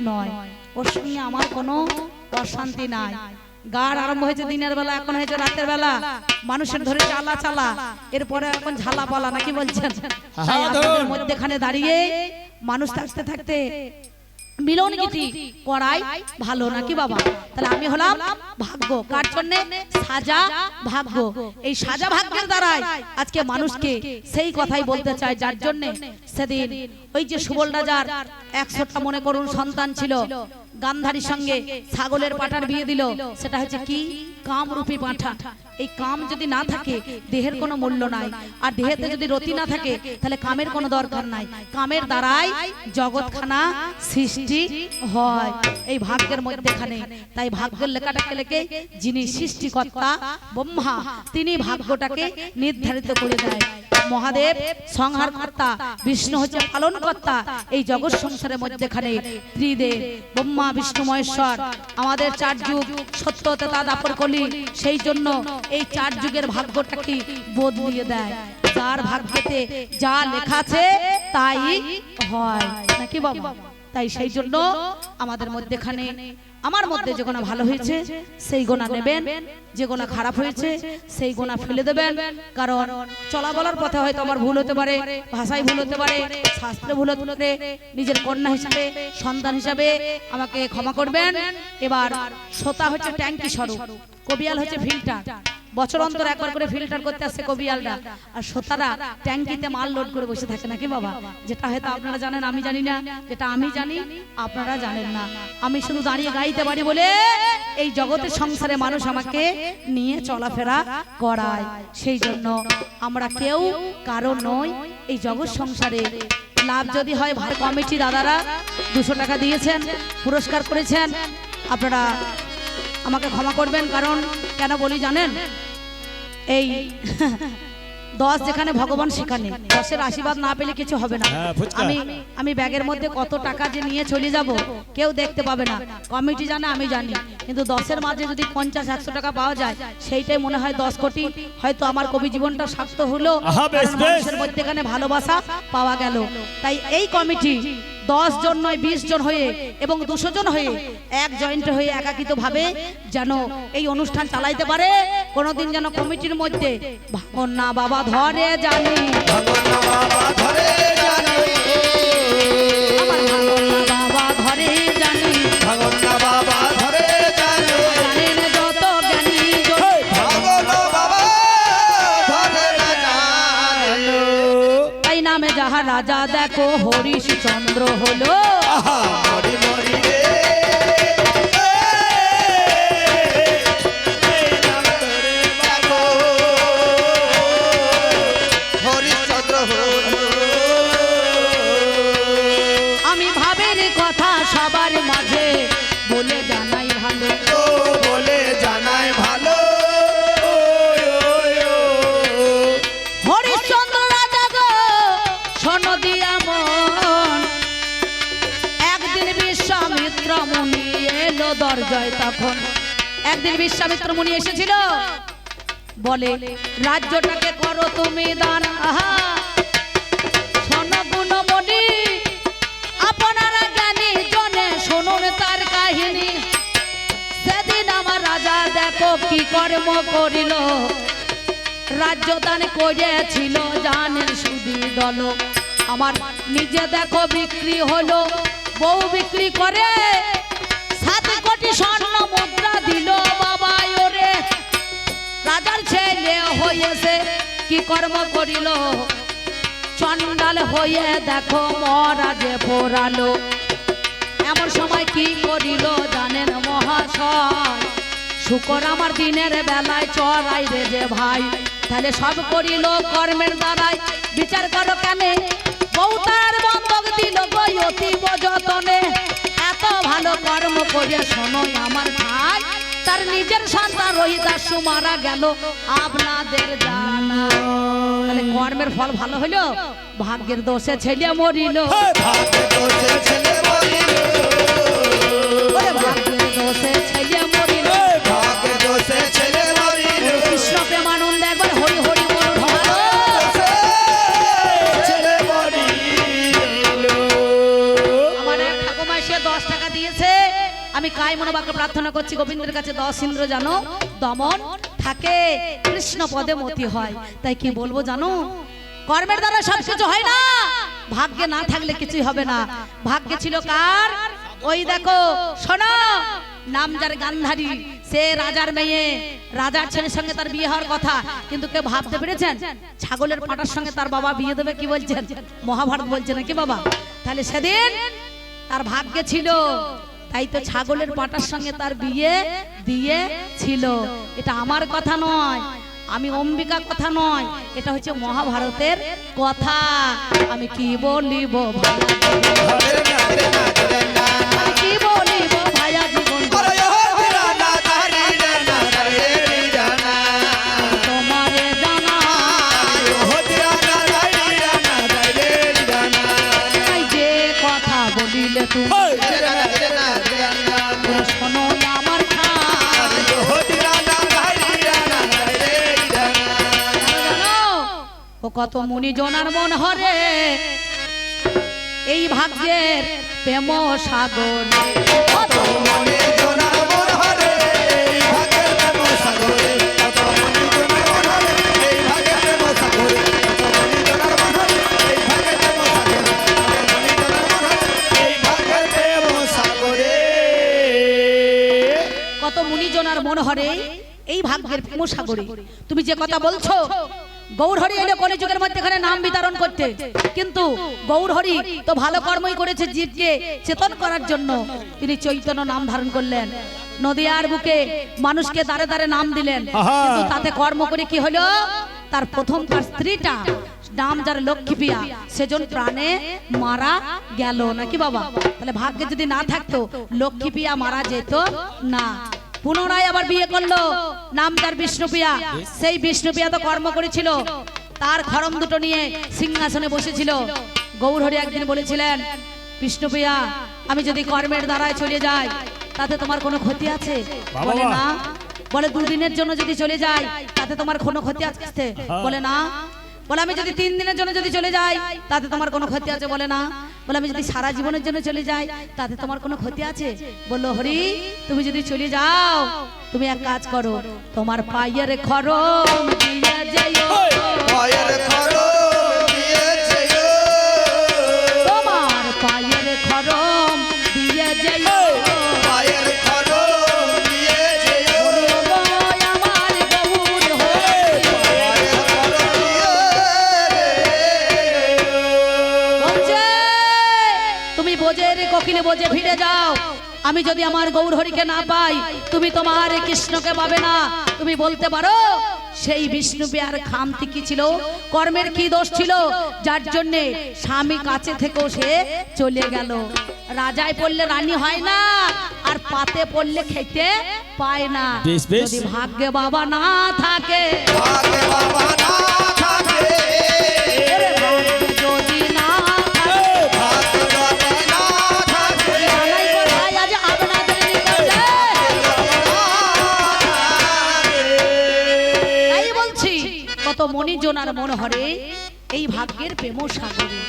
নয়, ওর সঙ্গে আমার কোনো অশান্তি নাই। গার আরম্ভ হয়েছে দিনের বেলা, এখন হয়েছে রাতের বেলা, মানুষের ধরে চালা চালা, এরপরে এখন ঝালা পালা, নাকি বলছেন? মধ্যেখানে দাঁড়িয়ে মানুষ থাকতে থাকতে মিলন গীতি করাই ভালো, নাকি বাবা? তাহলে আমি হলাম ভাগ্য, কার জন্য? সাজা ভাগ্য। এই সাজা ভাগ্যের দ্বারাই আজকে মানুষকে সেই কথাই বলতে চাই, যার জন্য সেদিন ওই যে সুবল রাজার 100টা মনে করুন সন্তান ছিল, গান্ধারীর সঙ্গে ছাগলের পাঁঠার বিয়ে দিল। সেটা হচ্ছে কি? কামরূপী পাঁঠা। এই কাম যদি না থাকে দেহের কোনো মূল্য নাই, আর দেহেতে যদি রতি না থাকে তাহলে কামের কোনো দরকার নাই। কামের দ্বারাই জগৎখানা সৃষ্টি হয়, এই ভাগ্যের মধ্যেখানে। তাই ভাগ্যের লেখাটাকে লেখে যিনি সৃষ্টিকর্তা ব্রহ্মা, তিনি ভাগ্যটাকে নির্ধারিত করে দেয়। মহাদেব সংহারকর্তা, বিষ্ণু হচ্ছে পালন কর্তা। এই জগৎ সংসারের মধ্যেখানে ত্রিদেব ব্রহ্মা বিষ্ণু মহেশ্বর, আমাদের 4 যুগ সত্য তেতা দাপর কলি। সেই জন্য এই 4 যুগের ভাগ্যটাকে বদলিয়ে দেয়। যার ভাগ্যেতে যা লেখা আছে তাই হয়, নাকি বাবা? তাই সেই জন্য আমাদের মধ্যেখানে, আমার মধ্যে যে গোনা ভালো হয়েছে সেই গোনা নেবেন, যে গোনা খারাপ হয়েছে সেই গোনা ফেলে দেবেন। কারণ চলা বলার পথে হয়তো আমার ভুল হতে পারে, ভাষায় ভুল হতে পারে, শাস্ত্রে ভুল হতে পারে। নিজের কন্যা হিসাবে, সন্তান হিসাবে আমাকে ক্ষমা করবেন। এবার শ্রোতা হচ্ছে ট্যাঙ্কি স্বরূপ, কবিয়াল হচ্ছে ফিল্টার। বছর অন্তর একবার করে ফিল্টার করতে আসছে কবিয়ালরা, আর শ্রোতারা ট্যাঙ্কিতে মাল লোড করে বসে থাকে নাকি বাবা? যেটা হয়তো আপনারা জানেন, আমি জানি না, যেটা আমি জানি আপনারা জানেন না। আমি শুধু দাঁড়িয়ে গাইতে পারি বলে এই জগতের সংসারে মানুষ আমাকে নিয়ে চলাফেরা করায়। সেই জন্য আমরা কেউ কারো নই এই জগৎ সংসারে। লাভ যদি হয়, ভাই কমিটি দাদারা 200 টাকা দিয়েছেন, পুরস্কার করেছেন, আপনারা আমাকে ক্ষমা করবেন। কারণ কেন বলি জানেন, এই 10 যেখানে ভগবান সেখানে 10-এর আশীর্বাদ না পেলে কিছু হবে না। আমি ব্যাগের মধ্যে কত টাকা যে নিয়ে চলে যাব কেউ দেখতে পাবে না, কমিটি জানে, আমি জানি। কিন্তু 10-এর মাঝে যদি 50-100 টাকা পাওয়া যায়, সেইটাই মনে হয় 10 কোটি। হয়তো আমার কবি জীবনটা সার্থক হলো, মানুষের মধ্যেখানে ভালোবাসা পাওয়া গেল। তাই এই কমিটি 10 জন নয় 20 জন হয়ে এবং 200 জন হয়ে এক জয়েন্ট হয়ে একাকিত ভাবে যেন এই অনুষ্ঠান চালাইতে পারে। কোনোদিন যেন কমিটির মধ্যে ভাঙন না বাবা ধরে জানি, ভাঙন না বাবা ধরে জানি, আমার ভাঙন না বাবা ধরে জানি, ভাঙন না বাবা ধরে জানি, জানেন যত জ্ঞানী ভাঙন না বাবা ধরে না জানি। তাই নামে যাহা রাজা দেখো হরিশ চন্দ্র হলো। আহা মরি মরি রে, এই নাম ধরে বাবু হরিশ্চন্দ্র হলো। আমি ভাবের কথা সবার মাঝে বলে জানাই ভালো, ও বলে জানায় ভালো, হরিশ্চন্দ্র রাজা গো শোনো দিয়া মন। একদিন বিশ্বামিত্র মুনি এলো দরজায়, তখন একদিন বিশ্বামিত্র মুনি এসেছিল, বলে রাজ্যটাকে করো তুমি দান। আহা শোনো গুণমণি, আপনারা জ্ঞানী জনে শুনুন তার কাহিনী। সেদিন আমার রাজা দেখো কি কর্ম করিল, রাজ্য দান করেছিল জানেন সুদী দল। আমার নিজে দেখো বিক্রি হলো, বউ বিক্রি করে 7 কোটি স্বর্ণ মুদ্রা দিল বাবা ওরে। রাজার ছেলে হয়েছে কি কর্ম করিল, চন্ডাল হয়ে দেখো মহারাজে পোড়ালো। এমন সময় কি করিল জানেন মহাশয়, শুকর আমার দিনের বেলায় চড়াই রে যে ভাই। তাহলে সব করিল কর্মের দ্বারাই, বিচার করো কেন বউ তার বন্ধক দিল গো অতীব যতনে। এত ভালো কর্ম করে শোনো আমার ভাই, তার নিজের সন্তান রহিদাসু মারা গেল আপনাদের জানা। তাহলে কর্মের ফল ভালো হলো, ভাগ্যের দোষে ছেলে মরিল, ভাগ্যের দোষে ছেলে মরিল, ওরে ভাগ্যের দোষে ছেলে মরিল। ভাগ্যের দোষে ছেলে মরিল, কৃষ্ণ প্রেমানন্দ একবার হরি হরি বলুন ভালো। ছেলে মরিল। আমার এক ঠাকুমা সে 10 টাকা দিয়েছে, আমি কায় মনোবাক্যে প্রার্থনা করছি গোবিন্দের কাছে 10 ইন্দ্র জানো দমন থাকে, কৃষ্ণ পদে মতি হয়। তাই কি বলবো জানো, কর্মের দ্বারা সবকিছু হয় না, ভাগ্যে না থাকলে কিছুই হবে না। ভাগ্যে ছিল কার, ওই দেখো শোনো, নাম যার গান্ধারী, সে রাজার মেয়ে, রাজার ছেলের সঙ্গে তার বিয়ে হওয়ার কথা, কিন্তু কে ভাবতে পেরেছেন ছাগলের পাটার সঙ্গে তার বাবা বিয়ে দেবে? কি বলছেন, মহাভারত বলছে নাকি বাবা? তাহলে সেদিন তার ভাগ্যে ছিল, তাই তো ছাগলের পাটার সঙ্গে তার বিয়ে দিয়েছিল। এটা আমার কথা নয়, আমি অম্বিকা কথা নয়, এটা হচ্ছে মহাভারতের কথা। আমি কি বলিব ভাইয়া, ধরে না রে না রে না, আমি কি বলিব ভাইয়া জীবন, ওরে ও রানা ধরে না রে রানা, তোমারে জানা ও রানা ধরে রে রানা, তাই যে কথা বলিলে তুমি রানা রে রানা, শোনো আমার খান। ও রানা ধরে রানা রে রানা। জানো ও কত মুনি জনার মন হরে এই ভাগ্যের প্রেম সাগর, কত মনে জোনা মন হরে, এই ভাগের প্রেম সাগরে, কত মনে জোনা মন হরে, এই ভাগের প্রেম সাগরে, কত মনে জোনা মন হরে, এই ভাগের প্রেম সাগরে, কত মনে জোনা মন হরে, এই ভাগের প্রেম সাগরে। কত মুনি জনার মন হরে এই ভাগ্যের প্রেম সাগরে তুমি যে কথা বলছো, গৌরহরি এলো কলিযুগের মধ্যে এখানে নাম বিতরণ করতে, কিন্তু গৌরহরি তো ভালো কর্মই করেছে, জীবকে চেতন করার জন্য তিনি চৈতন্য নাম ধারণ করলেন। নদিয়ার বুকে মানুষকে দাঁড়ে দাঁড়ে নাম দিলেন, কিন্তু তাতে কর্ম করে কি হলো, তার প্রথম তার স্ত্রীটা নাম যার লক্ষ্মীপ্রিয়া সেজন প্রাণে মারা গেল নাকি বাবা। তাহলে ভাগ্যে যদি না থাকতো লক্ষ্মীপ্রিয়া মারা যেত না। পুনরায় আবার বিয়ে করলো, নাম তার বিষ্ণুপ্রিয়া। সেই বিষ্ণুপ্রিয়া তো কর্ম করেছিল, তার খড়ম দুটো নিয়ে সিংহাসনে বসেছিল। গৌরহরি একদিন বলেছিলেন, বিষ্ণুপ্রিয়া আমি যদি কর্মের দ্বারায় চলে যাই তাতে তোমার কোনো ক্ষতি আছে? বলে না। বলে দুদিনের জন্য যদি চলে যাই তাতে তোমার কোনো ক্ষতি আছে? বলে না। বলে আমি যদি 3 দিনের জন্য যদি চলে যাই তাতে তোমার কোনো ক্ষতি আছে? বলে না। বলে আমি যদি সারা জীবনের জন্য চলে যাই তাতে তোমার কোনো ক্ষতি আছে? বললো, হরি তুমি যদি চলে যাও তুমি এক কাজ করো, তোমার পায়ের খড়ম দিয়ে যাইও, পায়ের খড়ম দিয়ে যাইও, তোমার পায়ের খড়ম দিয়ে যাইও, পায়ের খড়ম দিয়ে যাইও, আমার গৌর হরি। পায়ের খড়ম দিয়ে বলছে, তুমি বোঝের কোকিলে বোঝে ফিরে যাও, আমি যদি আমার গৌরহরিকে না পাই তুমি তোমার কৃষ্ণকে পাবে না। তুমি বলতে পারো সেই বিষ্ণুপ্রিয়ার খামতি কি ছিল, কর্মের কি দোষ ছিল, যার জন্য স্বামী কাছে থেকেও সে চলে গেল। রাজায় পড়লে রানী হয় না, আর পাতে পড়লে খেতে পায় না। যদি ভাগ্যে বাবা না থাকে, ভাগ্যে বাবা না থাকে, যদি না থাকে, ভাগ্যে বাবা না থাকে, জানাই কোথায় আজ আপনাদের নিকটে। তাই বলছি কত মণিজনার মন হরে এই ভাগ্যের প্রেম সাগরে।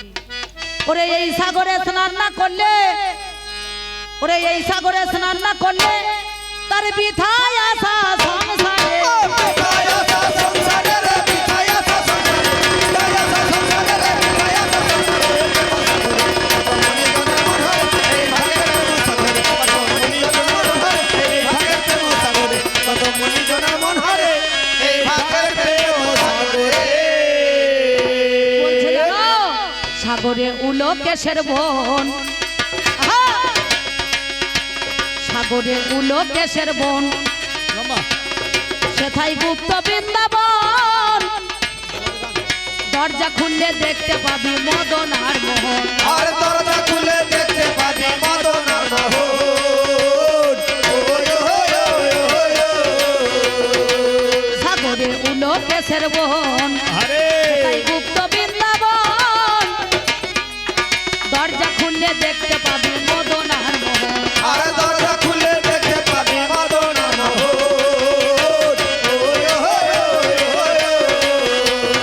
ওরে এই সাগরে স্নান না করলে, ওরে এই সাগরে স্নান না করলে তার বিথায় আসা সংসারে। বিথায় আসা সংসারে রে, বিথায় আসা সংসারে, বিথায় আসা সংসারে রে, বিথায় আসা সংসারে। কত মণিজনের মন হরে এই ভাগের প্রেম সাগরে। বলছে জানো, সাগরে উলো কেশের বন, আহা! সাগরে উলো কেশের বন, সেথায় গুপ্ত বৃন্দাবন, দরজা খুললে দেখতে পাবি মদন আর মোহন। আর দরজা খুলে দেখতে পাবি মদন আর মোহন। ওই ওই ওই ওই সাগরে উলো কেশের বন, সেথায় গুপ্ত বৃন্দাবন, দরজা খুললে দেখতে পাবি মদন আর মোহন। আর দরজা খুলে দেখতে পাবি মদন আর মোহন। ওই ওই ওই ওই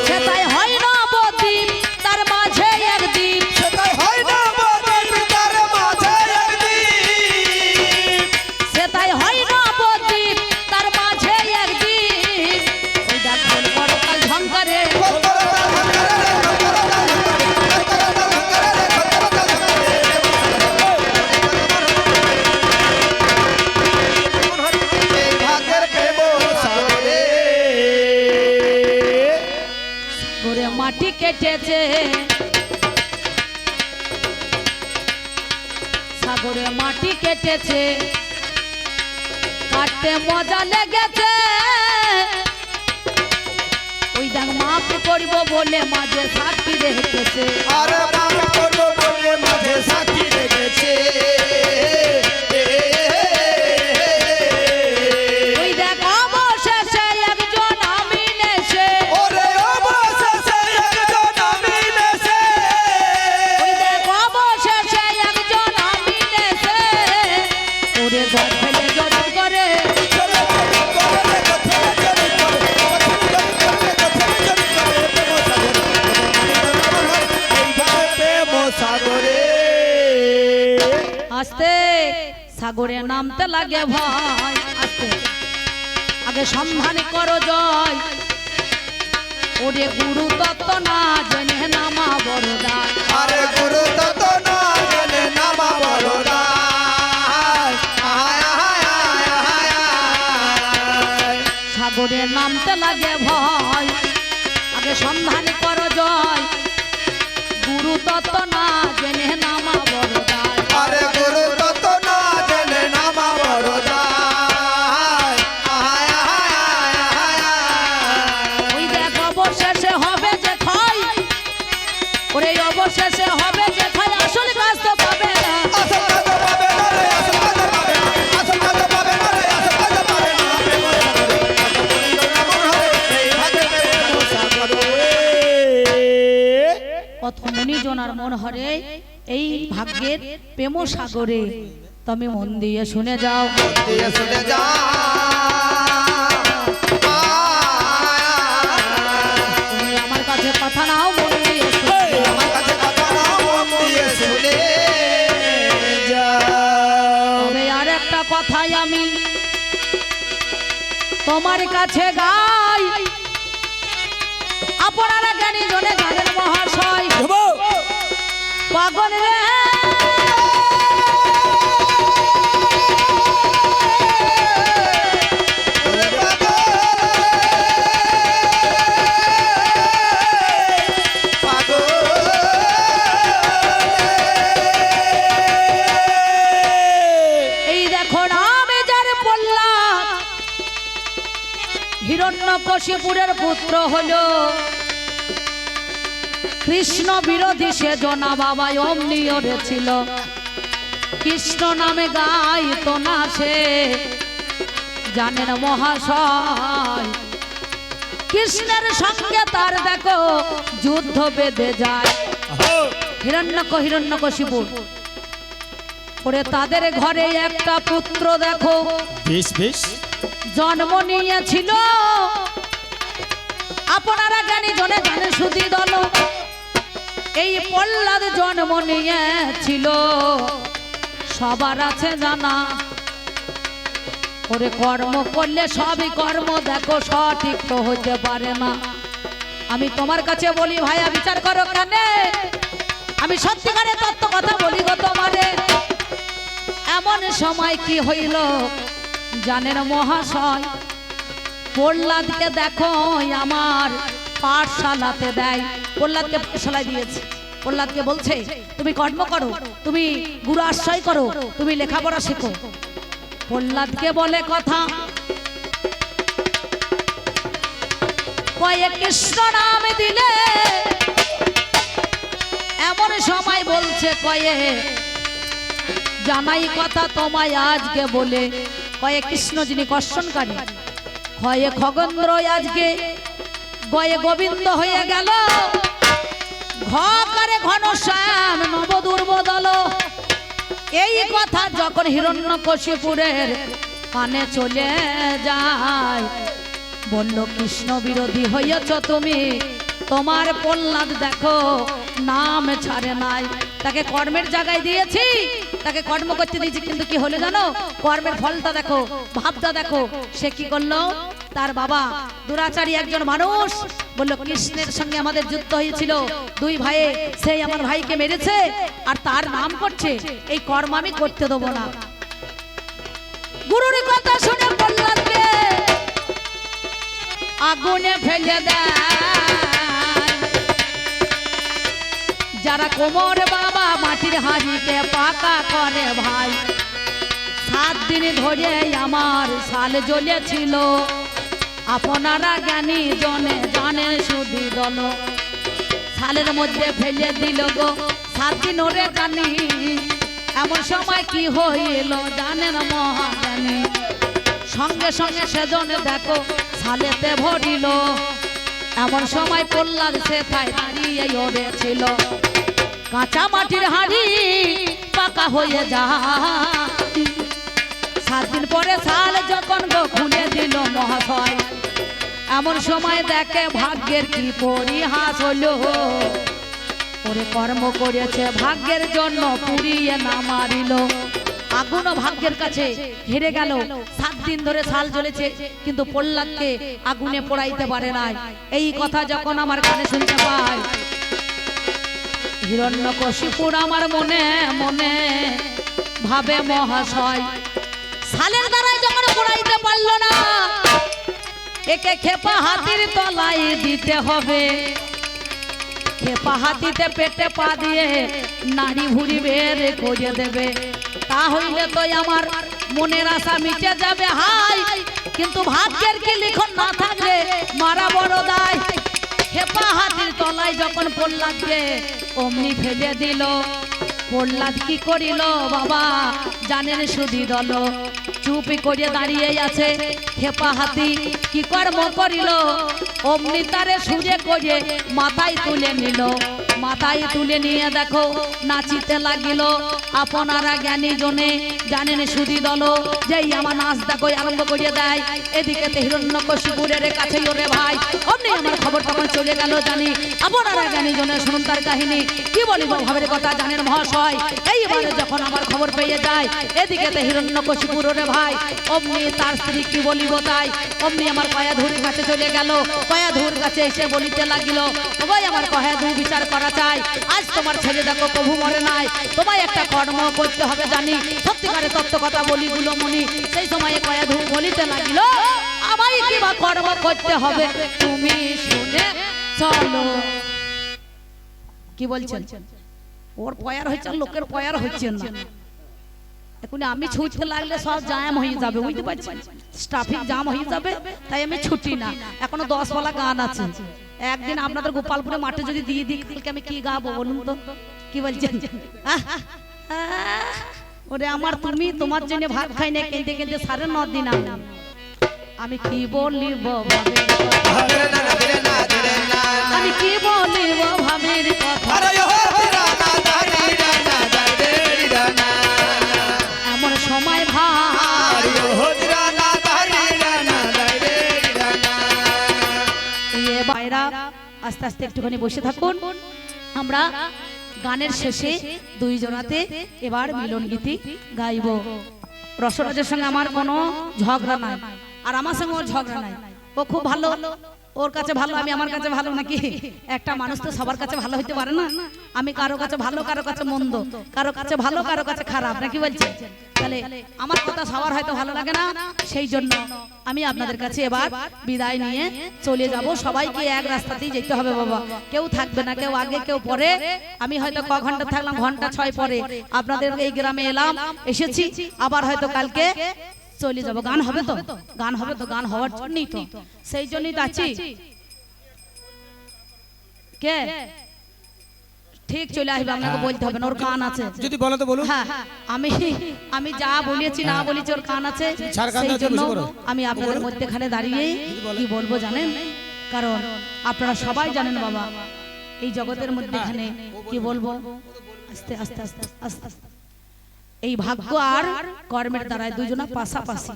সেথায় হয় না বদ্বীপ, তার মাঝে এক দ্বীপ, সেটাই হয় না বদ্বীপ, তার মাঝে একদ্বীপ। সেথায় হয় না বদ্বীপ, তার মাঝে এক দ্বীপ। ওই দেখ ঢোল করতাল ঝংকারে, এই ভাগের প্রেম সাগরে। করে মাটি কেটেছে, সাগরে মাটি কেটেছে, কাটতে মজা লেগেছে। ওই দেখ মাপ করব বলে মাঝে সাক্ষী রেখেছে। আর বাপ করবো বলে মাঝে সাক্ষী রেখেছে। ওই দেখ অবশেষে একজন মিলেছে, ওরে অবশেষে একজন মিলেছে। ওই দেখ অবশেষে একজন মিলেছে। ওরে ঘর ফেলে জড়িত করে, সাগরে আস্তে সাগরে নামতে লাগে ভয়, আস্তে আগে সন্ধান করো জয়। ওরে গুরু তত্ত্ব না জেনে নামা বড়দা, আরে গুরু তত না জেনে নামা বড়দা। জানতে লাগে ভয় আগে সন্ধান করো জয় গুরু তত্ত্ব না জেনে নামা বড় দায় আরে গুরু তত্ত্ব না জেনে নামা বড় দায় আয় আয় আয় আয় আয় ওই দেখ অবশেষে হবে যে ক্ষয় ওরে অবশেষে হবে যে ক্ষয় আসল কাজ তো পাবে না আসল কাজ পাবে না রে আসল কাজ পাবে না আসল কাজ পাবে না রে আসল কাজ পাবে না এই ভাগে প্রেম সাগর কত মুনিজনার মন হরে এই ভাগ্যের প্রেম সাগরে তুমি মন দিয়ে শুনে যাও দিয়ে শুনে যা তুমি আমার কাছে কথা নাও মন দিয়ে শুনে যাও। আমার কাছে কথা না মন দিয়ে শুনে যাও তবে আর একটা কথাই আমি তোমার কাছে গাই আপনারা জ্ঞানী জনে জানেন মহাশয় পাগল রে এই দেখো নামে যার পল্লা হিরণ্যকশিপুরের পুত্র হলো কৃষ্ণ বিরোধী সে জনা বাবা অমনি ছিল কৃষ্ণ নামে গাইত না সে জানেন মহাশয় কৃষ্ণের সঙ্গে তার দেখো যুদ্ধ বেঁধে যায় হিরণ্যকশিপুর পরে তাদের ঘরে একটা পুত্র দেখো বেশ বেশ জন্ম নিয়েছিল আপনারা জ্ঞানী জনে জানে সুধী দল এই প্রহ্লাদ জন্ম নিয়েছিল সবার আছে জানা ওরে কর্ম করলে সবই কর্ম দেখো সঠিক তো হতে পারে না আমি তোমার কাছে বলি ভাইয়া বিচার করো কেন আমি সত্যিকারের তত্ত্ব কথা বলি গো তোমারে এমন সময় কি হইল জানেন মহাশয় প্রহ্লাদকে দেখো আমার পাঠশালাতে দেয় প্রহ্লাদকে পাঠশালায় দিয়েছে প্রহ্লাদকে বলছে তুমি কর্ম করো তুমি গুরু আশ্রয় করো তুমি লেখাপড়া শেখো প্রহ্লাদকে বলে কথা কয়েক কৃষ্ণ নাম দিলে এমন সময় বলছে কয়ে জানাই কথা তোমায় আজকে বলে কয়ে কৃষ্ণ যিনি কর্ষণকারী হয়ে খগেন্দ্র আজকে গয়ে গোবিন্দ হয়ে গেল ঘরে ঘনশ্যাম নব দুর্বদল এই কথা যখন হিরণ্যকশিপুরের কানে চলে যায় বলল কৃষ্ণ বিরোধী হইয়াছ তুমি তোমার প্রহ্লাদ দেখো নাম ছাড়ে নাই তাকে কর্মের জায়গায় দিয়েছি তাকে কর্ম করতে দিয়েছি কিন্তু কি হলো জানো কর্মের ফলটা দেখো ভাবটা দেখো সে কি করলো তার বাবা দুরাচারী একজন মানুষ বলল কৃষ্ণের সঙ্গে আমাদের যুদ্ধ হয়েছিল দুই ভাইয়ে সেই আমার ভাইকে মেরেছে আর তার নাম করছে এই কর্ম আমি করতে দেবো না গুরুর কথা শুনে প্রহ্লাদকে আগুনে ফেলে দেয় যারা কোমর বাবা মাটির হাঁড়িকে পাকা করে ভাই 7 দিন ধরে আমার সাল জ্বলেছিল আপনারা জ্ঞানী জনে জানেন শুধু দল সালের মধ্যে ফেলে দিল গো 7 দিন ওরে জানি এমন সময় কি হইল জানেন মহাজ্ঞানী সঙ্গে সঙ্গে সেজনে দেখো সালেতে ভরিল এমন সময় প্রহ্লাদ সেথায় দাঁড়িয়ে ওড়েছিল কাঁচা মাটির হাঁড়ি পাকা হয়ে যায় 7 দিন পরে সাল যখন গো খুলে দিল মহাশয় এমন সময় দেখে ভাগ্যের কি পরিহাস হলো ওরে কর্ম করেছে ভাগ্যের জন্য পুড়িয়ে না মারিল আগুনও ভাগ্যের কাছে হেরে গেল 7 দিন ধরে সাল জ্বলেছে কিন্তু প্রহ্লাদকে আগুনে পোড়াইতে পারে নাই এই কথা যখন আমার কানে শুনতে পাই হিরণ্যকশিপুর আমার মনে মনে ভাবে মহাশয় সালের দ্বারাই যখন পোড়াইতে পারলো না একে খেপা হাতির তলায় দিতে হবে। খেপা হাতিতে পেটে পা দিয়ে নাড়ি ভুড়ি বের করে দেবে, তা হইলে তো আমার মনের আশা মিটে যাবে। হাই কিন্তু ভাগ্যের কি লিখন না থাকলে মারা বড় দায়। খেপা হাতির তলায় যখন প্রহ্লাদকে অমনি ফেলে দিল, প্রহ্লাদ কি করিল বাবা জানেন সুধি দল, চুপি করে দাঁড়িয়ে আছে। খেপা হাতি কি কর্ম করিল, অমনি তারে সুরে করে মাথায় তুলে নিল। মাথায় তুলে নিয়ে দেখো নাচিতে লাগিল। আপনারা জ্ঞানী জনে জানেন সুধি দল, যেই আমার নাচ দেখো আরম্ভ করিয়ে দেয়। এদিকে হিরণ্যকশিপুরের কাছে ওরে ভাই, অমনি আমার খবর তখন চলে গেল জানি। আপনারা জ্ঞানী জনে শুনুন তার কাহিনী, কি বলিব ভাবের কথা জানেন মহাশয়। এইবারে যখন আমার খবর পেয়ে যায়, এদিকে হিরণ্যকশিপুর ওরে ভাই, অমনি তার স্ত্রী কি বলিব তাই, অমনি আমার কয়াধুর কাছে চলে গেল। কয়াধুর কাছে এসে বলিতে লাগিল, সবাই আমার কয়াধু বিচার করা চাই। আজ তোমার ছেলে দেখো প্রভু মরে নাই, তোমায় একটা কর্ম করতে হবে জানি। সত্যিকারে তত্ত্ব কথা বলিগুলো মনি। সেই সময়ে কয়াধু বলিতে লাগিল, আমায় কি বা কর্ম করতে হবে তুমি শুনে চলো। কি বলছেন? ওর পয়ার হচ্ছে, লোকের পয়ার হচ্ছে না। এখন আমি ছুটতে লাগলে সব জ্যাম হয়ে যাবে, বুঝতে পারছেন, ট্রাফিক জ্যাম হয়ে যাবে, তাই আমি ছুটি না। এখনো 10 বলা গান আছে। একদিন আপনাদের গোপালপুরে মাঠে যদি দিয়ে দিই, কালকে আমি কি গাবো বলুন তো? কি বলছেন? ওরে আমার তুমি তোমার জন্য ভাত খাই না, কেঁদে কেঁদে 9.5 দিন আমি কি বলিব ভাবের কথা, আমি কি বলিব ভাবের কথা। এমন সময় ভাই এ বাইরা আস্তে আস্তে একটুখানি বসে থাকুন। আমরা গানের শেষে দুইজনাতে এবার মিলন গীতি গাইব। রসরাজের সঙ্গে আমার কোনো ঝগড়া নাই, আর আমার সঙ্গে ওর ঝগড়া নাই। ও খুব ভালো, ওর কাছে ভালো, আমি আমার কাছে ভালো নাকি? একটা মানুষ তো সবার কাছে ভালো হইতে পারে না। আমি কারো কাছে ভালো, কারো কাছে মন্দ, কারো কাছে ভালো, কারো কাছে খারাপ, নাকি বলছেন? তাহলে আমার কথা সবার হয়তো ভালো লাগে না, সেই জন্য আমি আপনাদের কাছে এবার বিদায় নিয়ে চলে যাব। সবাইকে এক রাস্তাতেই যেতে হবে বাবা, কেউ থাকবে না, কেউ আগে কেউ পরে। আমি হয়তো ক ঘন্টা থাকলাম, ঘন্টা 6 পরে আপনাদের এই গ্রামে এলাম, এসেছি, আবার হয়তো কালকে চলে যাব। গান হবে তো? গান হবে তো? গান হওয়ার জন্যই তো, সেই জন্যই তো আছি। কে ঠিক চলে আসবে, আপনাকে বলতে হবে না, ওর কান আছে। যদি বলো তো বলুন। হ্যাঁ, আমি যা বলেছি না বলেছি ওর কান আছে, সেই জন্য আমি আপনাদের মধ্যেখানে দাঁড়িয়ে কি বলবো জানেন? কারণ আপনারা সবাই জানেন বাবা, এই জগতের মধ্যেখানে কি বলবো, আস্তে আস্তে আস্তে আস্তে আস্তে এই ভাগ্য আর কর্মের দ্বারাই দুজনা পাশাপাশি।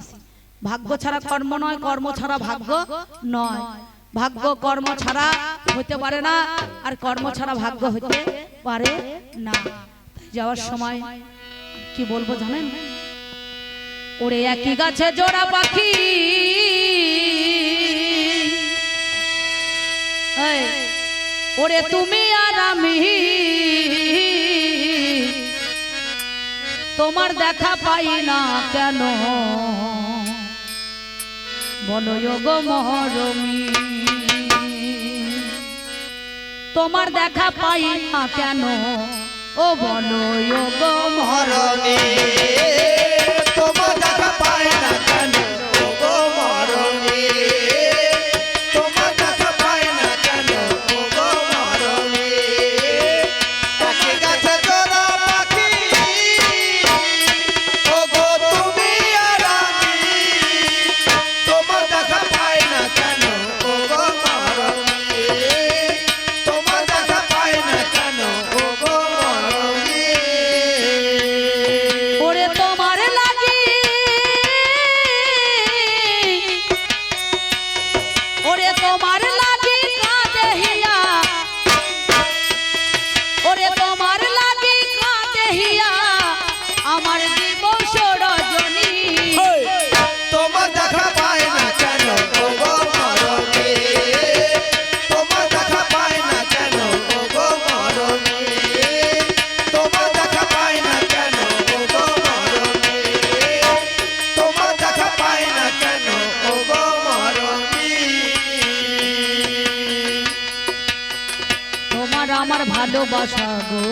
ভাগ্য ছাড়া কর্ম নয়, কর্ম ছাড়া ভাগ্য নয়। ভাগ্য কর্ম ছাড়া হতে পারে না, আর কর্ম ছাড়া ভাগ্য হতে পারে না। যাওয়ার সময় কি বলবো জানেন? ওরে একই গাছে জোড়া পাখি, ওরে তুমি আর আমি, তোমার দেখা পাই না কেন বলো গো মহরমি, তোমার দেখা পাই না কেন ও বলো গো মহরমি, তোমার দেখা পাই না কেন গো মহরমি, তোমার দেখা পাই না কেন গো মহরমি। একই গাছে জোড়া পাখি, ও গো তুমি আর আমি, তোমার দেখা পাই না কেন গো মহরমি, তোমার দেখা পাই না কেন গো মহরমি। ওরে তোমার লাগি ভালোবাসা গো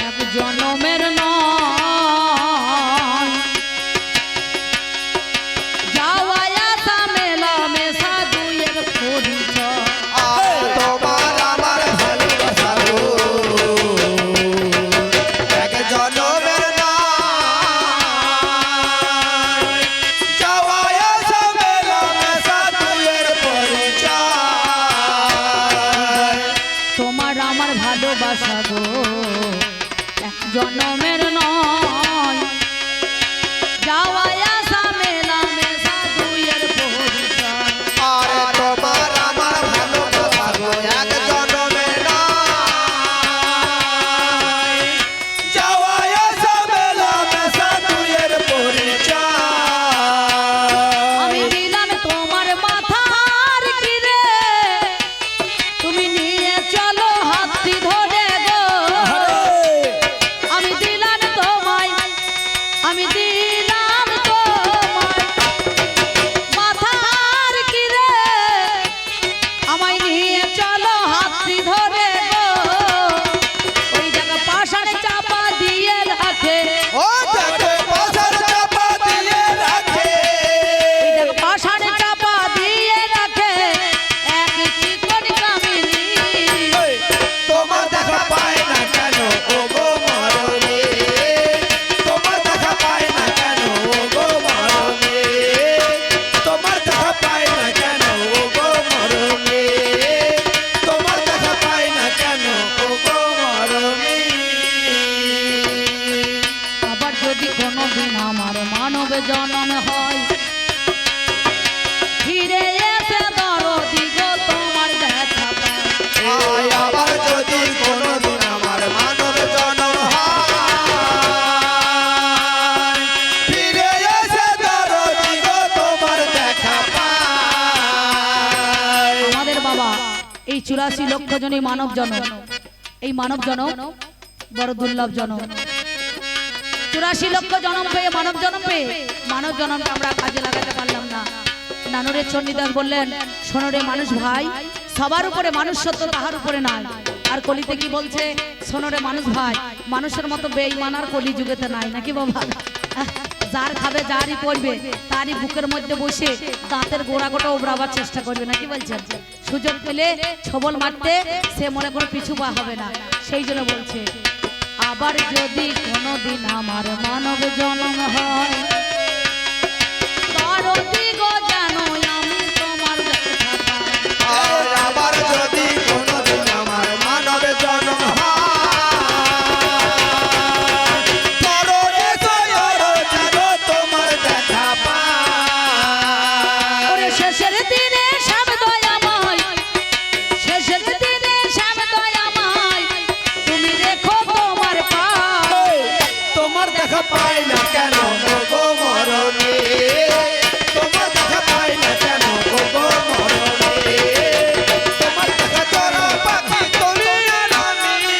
এক জনমের নয় যাওয়া আসা মেলা মেশা দুইয়ের পরিচয় তোমার আমার ভালোবাসা গো এক জনমের নয় যাওয়া আসা মেলা মেশা দুইয়ের পরিচয় তোমার আমার ভালোবাসা গো এক জনমের নয় যাওয়া আসা মেলা মেশা দুইয়ের পরিচয় আরে তোমার আমার ভালোবাসা গো এক জনমের নয় যাওয়া আসা মেলা মেশা দুইয়ের পরিচয় আমি দিলাম তোমার মাথার কিরে তুমি নিয়ে চলো হাতটি ধরে গো আমি দিলাম তোমায় আমি দিলাম তোমায় মাথার কিরে আমায় নিয়ে চলো হাতটি ধরে গো ওই জায়গা পাশানে চাপা দিয়ে রাখে ও দেখো পাশার চাপা দিয়ে রাখে ওই জায়গা পাশানে চাপা দিয়ে রাখে এক চিকন কামিনী তোমার দেখা পায় না কেন ও গো মরমে তোমার দেখা পায় না কেন ও গো মরমে তোমার দেখা পায় না কেন ও গো মরমে তোমার দেখা পায় না কেন ও গো মরমে আবার যদি কোনোদিন আমার মানব জন্ম হয় ফিরে এসে দরদি গো তোমার দেখা পাই আয় আবার যদি কোনোদিন আমার মানব জন্ম হয় ফিরে এসে দরদি গো তোমার দেখা পাই আমাদের বাবা এই 84 লক্ষ জনই মানব জনম এই মানব জনম বড় দুর্লভ জনম 84 লক্ষ জনম পেয়ে মানব জনমটা আমরা কাজে লাগাতে পারলাম না নানুরে চণ্ডীদাস বললেন শোনো রে মানুষ ভাই সবার উপরে মানুষ সত্য তাহার উপরে নাই আর কলিতে কি বলছে শোনো রে মানুষ ভাই মানুষের মতো বেঈমান আর কলি যুগেতে নাই নাকি বাবা যার খাবে যারই পড়বে তারই বুকের মধ্যে বসে দাঁতের গোড়া গোটা ওবরাবার চেষ্টা করবে নাকি বলছেন সুযোগ পেলে ছবল মারতে সে মনে কোনো পিছু পা হবে না সেই জন্য বলছে আবার যদি কোনোদিন আমার মানব জন্ম হয় দরদি গো জানো আমি তোমার দেখা পাই আর আবার যদি কোনোদিন আমার মানব জন্ম হয় পররে দরদি গো তোমার দেখা পাই ওরে শেষের দিনে সব দয়াময় শেষের দিনে সব দয়াময় তুমি রেখো তোমার পাই তোমার দেখা পাই না কেন ও গো মরমে তোমার দেখা পাই না কেন ও গো মরমে তোমার দেখা তোরা পাখি তুমি আর আমি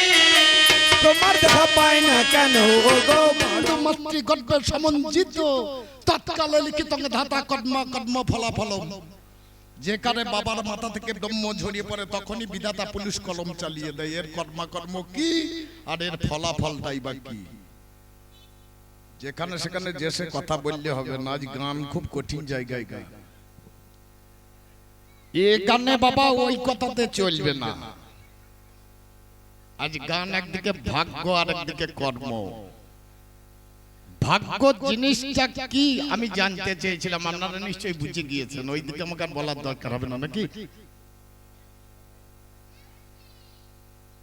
তোমার দেখা পাই না কেন ও গো মাতৃগর্ভের সমঞ্জিত তৎকালে লিখিত ধাতা কর্ম কর্ম ফলাফল যেখানে বাবার মাথা থেকে ব্রহ্ম ঝরিয়ে পড়ে তখনই বিধাতা পুলিশ কলম চালিয়ে দেয় এর কর্ম কি আর এর ফলাফলটাই বা কি যেখানে সেখানে যে সে কথা বললে হবে না আজ গান খুব কঠিন জায়গায় গায় এ গানে বাবা ওই কথাতে চলবে না আজ গান একদিকে ভাগ্য আর একদিকে কর্ম ভাগ্য জিনিসটা কি আমি জানতে চেয়েছিলাম আপনারা নিশ্চয়ই বুঝে গিয়েছেন ওই দিকে আমাকে আর বলার দরকার হবে না নাকি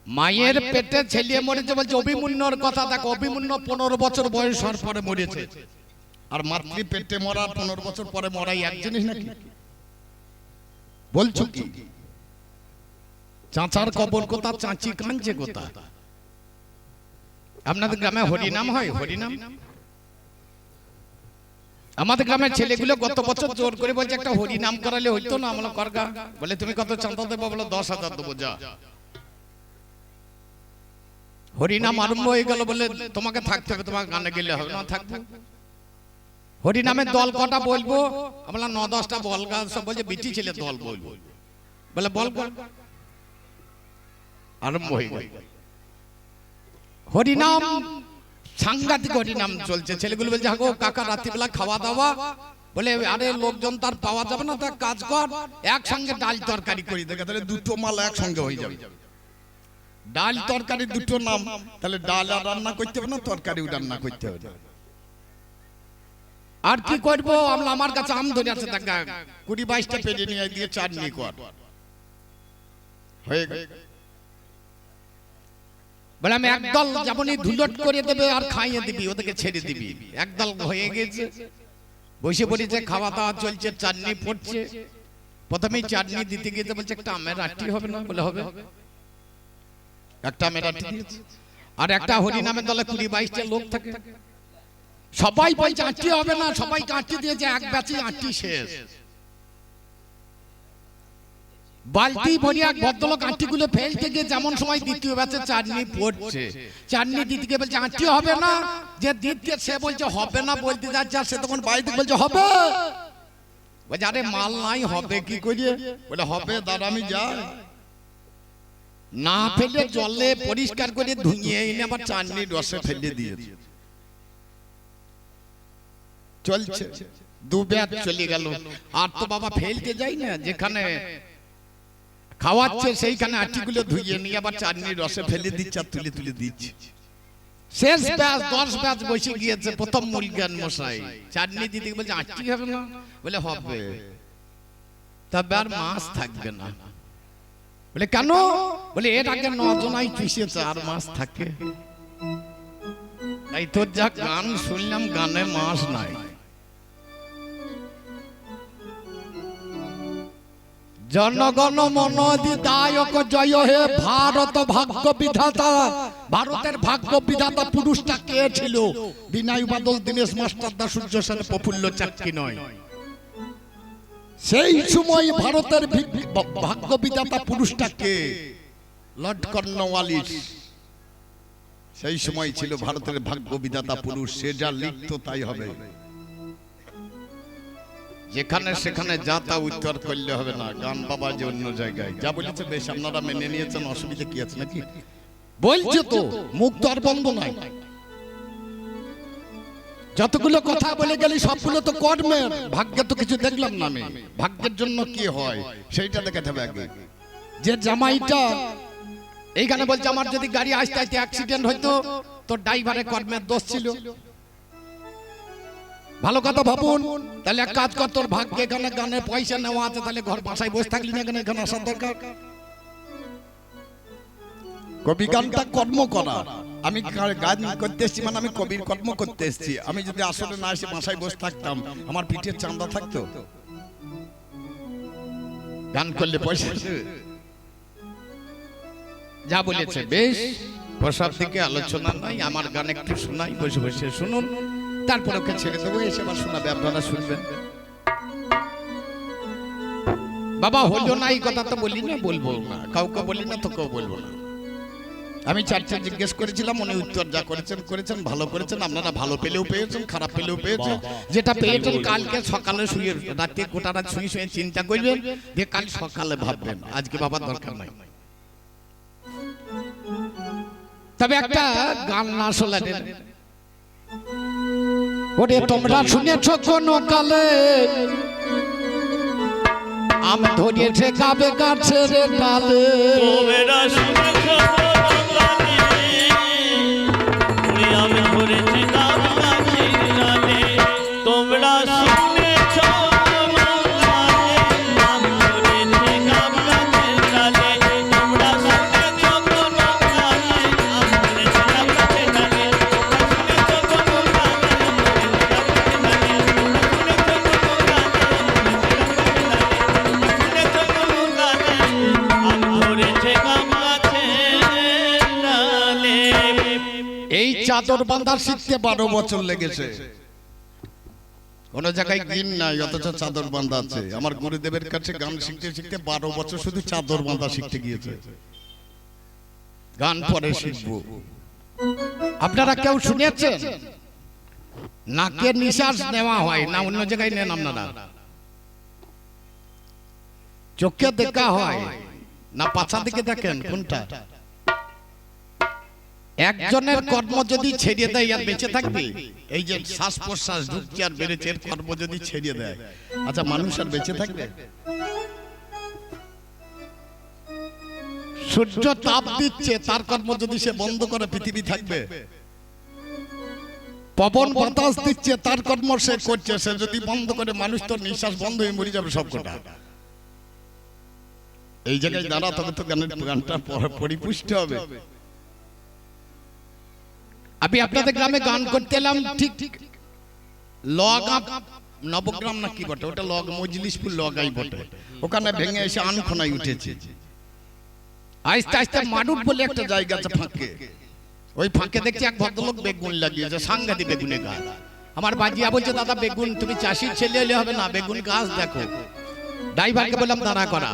মায়ের পেটে ছেলে মরেছে বলছে অভিমন্যুর কথা দেখো অভিমন্যু 15 বছর বয়স হওয়ার পরে মরেছে আর মাতৃ পেটে মরার 15 বছর পরে মরাই এক জিনিস নাকি বলছো কি চাচার কবর কথা চাচি কাঁদছে কথা আপনাদের গ্রামে হরিনাম হয় হরিনাম আমাদের গ্রামের ছেলেগুলো গত বছর জোর করে বলছে একটা হরিনাম করালে হইতো না আমরা করগা বলে তুমি কত চাঁদা দেবো বলে 10,000 দেবো যা হরিনাম আরম্ভ হয়ে গেল বলে তোমাকে থাকতে হবে তোমাকে গানে গেলে হবে না থাকবো হরিনামের দল কটা বলবো আমরা 9-10টা বল গান সব বলছে বিটি ছেলে দল বলবো বলে বল আরম্ভ হয়ে গেল হরিনাম, সাংঘাতিক হরিনাম চলছে। ছেলেগুলো বলছে হাগো কাকা রাত্রিবেলা খাওয়া দাওয়া, বলে আরে লোকজন তার পাওয়া যাবে না, তার কাজ কর একসঙ্গে ডাল তরকারি করি দেখে, তাহলে দুটো মাল একসঙ্গে হয়ে যাবে। ডাল তরকারি দুটো নাম, তাহলে ডাল আর রান্না করতে হবে না, তরকারিও রান্না করতে হবে না। আর কি করবো, আমরা আমার কাছে আম ধরে আছে, দেখা 20-22টা পেরে নিয়ে দিয়ে চাটনি কর হয়ে গেল। বলে আমি একদল যেমনই ধুলট করে দেবে আর খাইয়ে দিবি, ওদেরকে ছেড়ে দিবি। একদল হয়ে গেছে, বসে পড়েছে, খাওয়া দাওয়া চলছে, চাটনি পড়ছে। প্রথমেই চাটনি দিতে গিয়ে বলছে একটা আমের আটি হবে না, বলে হবে, একটা আমের আটি দিয়েছে। আর একটা হরিনামের দলে 20-22টা লোক থাকে, সবাই বলছে আটি হবে না, সবাইকে আটি দিয়েছে, এক ব্যাচে আটি শেষ। বালতি ভরিয়া ভদ্রলোক আটিগুলো ফেলতে গিয়ে যেমন সময় দ্বিতীয় ব্যাচে চাটনি পড়ছে, চাটনি দিতে গিয়ে বলছে আটি হবে না, যে দিতে সে বলছে হবে না, বলতে যাচ্ছে, সে তখন বাড়িতে বলছে হবে, বলছে আরে মাল নাই হবে কি করিয়ে, বলে হবে দাঁড়া আমি যাই। না ফেলে জলে পরিষ্কার করে ধুইয়ে এনে আবার চাটনির রসে ফেলে দিয়েছে। চলছে 2 ব্যাচ চলে গেল। আর তো বাবা ফেলতে যাই না, যেখানে খাওয়াচ্ছে সেইখানে আটিগুলো ধুইয়ে নিয়ে আবার চাটনির রসে ফেলে দিচ্ছে আর তুলে তুলে দিচ্ছে। শেষ ব্যাচ 10 ব্যাচ বসে গিয়েছে। প্রথম মূল জ্ঞান মশাই চাটনি দিতে বলছে আটি হবে না, বলে হবে, তবে আর মাছ থাকবে না। বলে কেন, বলে এর আগে 9 জনাই চুষেছে, আর মাছ থাকে। তাই তোর যা গান শুনলাম, গানে মাছ নাই। জনগণ মনোদিদায়ক জয় হে ভারত ভাগ্য বিধাতা। ভারতের ভাগ্য বিধাতা পুরুষটা কে ছিল? বিনয় বাদল, দীনেশ মাস্টার, দা সূর্য সেন, প্রফুল্ল চাকী নয়। সেই সময় ভারতের ভাগ্য বিধাতা পুরুষটা কে? Lord Cornwallis. সেই সময় ছিল ভারতের ভাগ্য বিধাতা পুরুষ। সে যা লিখতো তাই হবে, যেখানে সেখানে যা তা উত্তর করলে হবে না। গান বাবা যে অন্য জায়গায় যা বলেছে বেশ আপনারা মেনে নিয়েছেন, অসুবিধা কি আছে নাকি? বলছে তো, মুখ তো আর বন্ধ নাই। যতগুলো কথা বলে গেলি সবগুলো তো কর্মের, ভাগ্যে তো কিছু দেখলাম না আমি। ভাগ্যের জন্য কি হয় সেইটা দেখাতে হবে আগে। যে জামাইটা এইখানে বলছে আমার যদি গাড়ি আসতে আসতে অ্যাক্সিডেন্ট হইতো, তোর ড্রাইভারের কর্মের দোষ ছিল। ভালো কথা ভাবুন। তাহলে এক কাজ কর, তোর ভাগ্যে এখানে গানের পয়সা নেওয়া আছে, তাহলে ঘর বাসায় বসে থাকলি না, এখানে আসার দরকার। কবি গানটা কর্ম করা। আমি গান করতে এসেছি মানে আমি কবির কর্ম করতে এসেছি। আমি যদি আসলে না এসে বাসায় বসে থাকতাম, আমার পিঠের চাঁদা থাকতো? গান করলে পয়সা যা বলেছে বেশ, প্রসাদ থেকে আলোচনা নাই। আমার গান একটু শোনাই, বসে বসে শুনুন, তারপর ওকে ছেড়ে দেবো, এসে আবার শোনাবে, আপনারা শুনবেন। বাবা হলো না এই কথা তো বলি না, বলবো না, কাউকে বলি না, তোকেও বলবো না। আমি 4টা জিজ্ঞেস করেছিলাম, উনি উত্তর যা করেছেন করেছেন, ভালো করেছেন। আপনারা ভালো পেলেও পেয়েছেন, খারাপ পেলেও পেয়েছেন। যেটা পেয়েছেন কালকে সকালে শুয়ে, রাতে গোটা রাত শুয়ে শুয়ে চিন্তা করবেন, যে কাল সকালে ভাববেন, আজকে ভাবার দরকার নাই। তবে একটা গান না শোনালে, ওরে তোমরা শুনেছ কোন কালে আম ধরিয়েছে কাবে গাছের ডালে। তোমরা শুনেছ আম ধরেছে কাবে গাছের ডালে। তোমরা শুনেছ আম ধরেছে কাবে গাছের ডালে। তোমরা শুনেছ কোন কালে আম ধরেছে কাবে গাছের ডালে। এই চাদর বাঁধা শিখতে 12 বছর লেগেছে। কোন জায়গায় গিন নাই, অথচ চাদর বাঁধা আছে। আমার গুরুদেবের কাছে গান শিখতে শিখতে 12 বছর শুধু চাদর বাঁধা শিখতে গিয়েছে। গান পরে শিখবো। আপনারা কেউ শুনেছেন নাকের নিঃশ্বাস নেওয়া হয় না, অন্য জায়গায় নেন আপনারা? চোখে দেখা হয় না, পাছা দিকে দেখেন? কোনটা? একজনের কর্ম যদি ছেড়ে দেয় আর বেঁচে থাকবে, এই যে শ্বাস প্রশ্বাস ঢুকছে আর বেড়েছে, এর কর্ম যদি ছেড়ে দেয়, আচ্ছা মানুষ আর বেঁচে থাকবে? সূর্য তাপ দিচ্ছে, তার কর্ম যদি সে বন্ধ করে পৃথিবী থাকবে? পবন বাতাস দিচ্ছে, তার কর্ম সে করছে, সে যদি বন্ধ করে মানুষ তো নিঃশ্বাস বন্ধ হয়ে মরে যাবে সব কটা। এই জায়গায় দাঁড়া, তবে তো গানটা পরিপুষ্ট হবে। আমি আপনাদের গ্রামে গান করতে এলাম, ঠিক লগা নবগ্রাম না কি বটে ওটা, লগ মজলিশপুর লগাই বটে, ওখানে ভেঙে এসে আনখোনায় উঠেছে। আস্তে আস্তে মাডুট বলে একটা জায়গা আছে ফাঁকে, ওই ফাঁকে দেখছি এক ভদ্রলোক বেগুন লাগিয়েছে, সাংঘাতিক বেগুনে গাছ। আমার বাজিয়া বলছে, দাদা বেগুন, তুমি চাষির ছেলে হলে হবে না, বেগুন গাছ দেখো। ড্রাইভারকে বললাম দাঁড়া করা,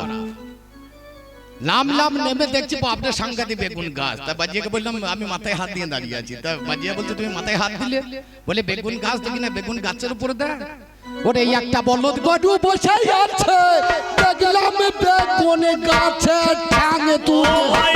নামলাম, নেমে দেখছি আপনার সাংঘাতিক বেগুন গাছ। তা বাজিয়াকে বললাম আমি মাথায় হাত দিয়ে দাঁড়িয়ে আছি। তা বাজিয়া বলছে তুমি মাথায় হাত দিলে? বলে বেগুন গাছ দেখি না, বেগুন গাছের উপরে দেখ, ওরে এই একটা বলদ গরু বসে আছে, দেখলাম বেগুন গাছের ঠ্যাঙে তুলে।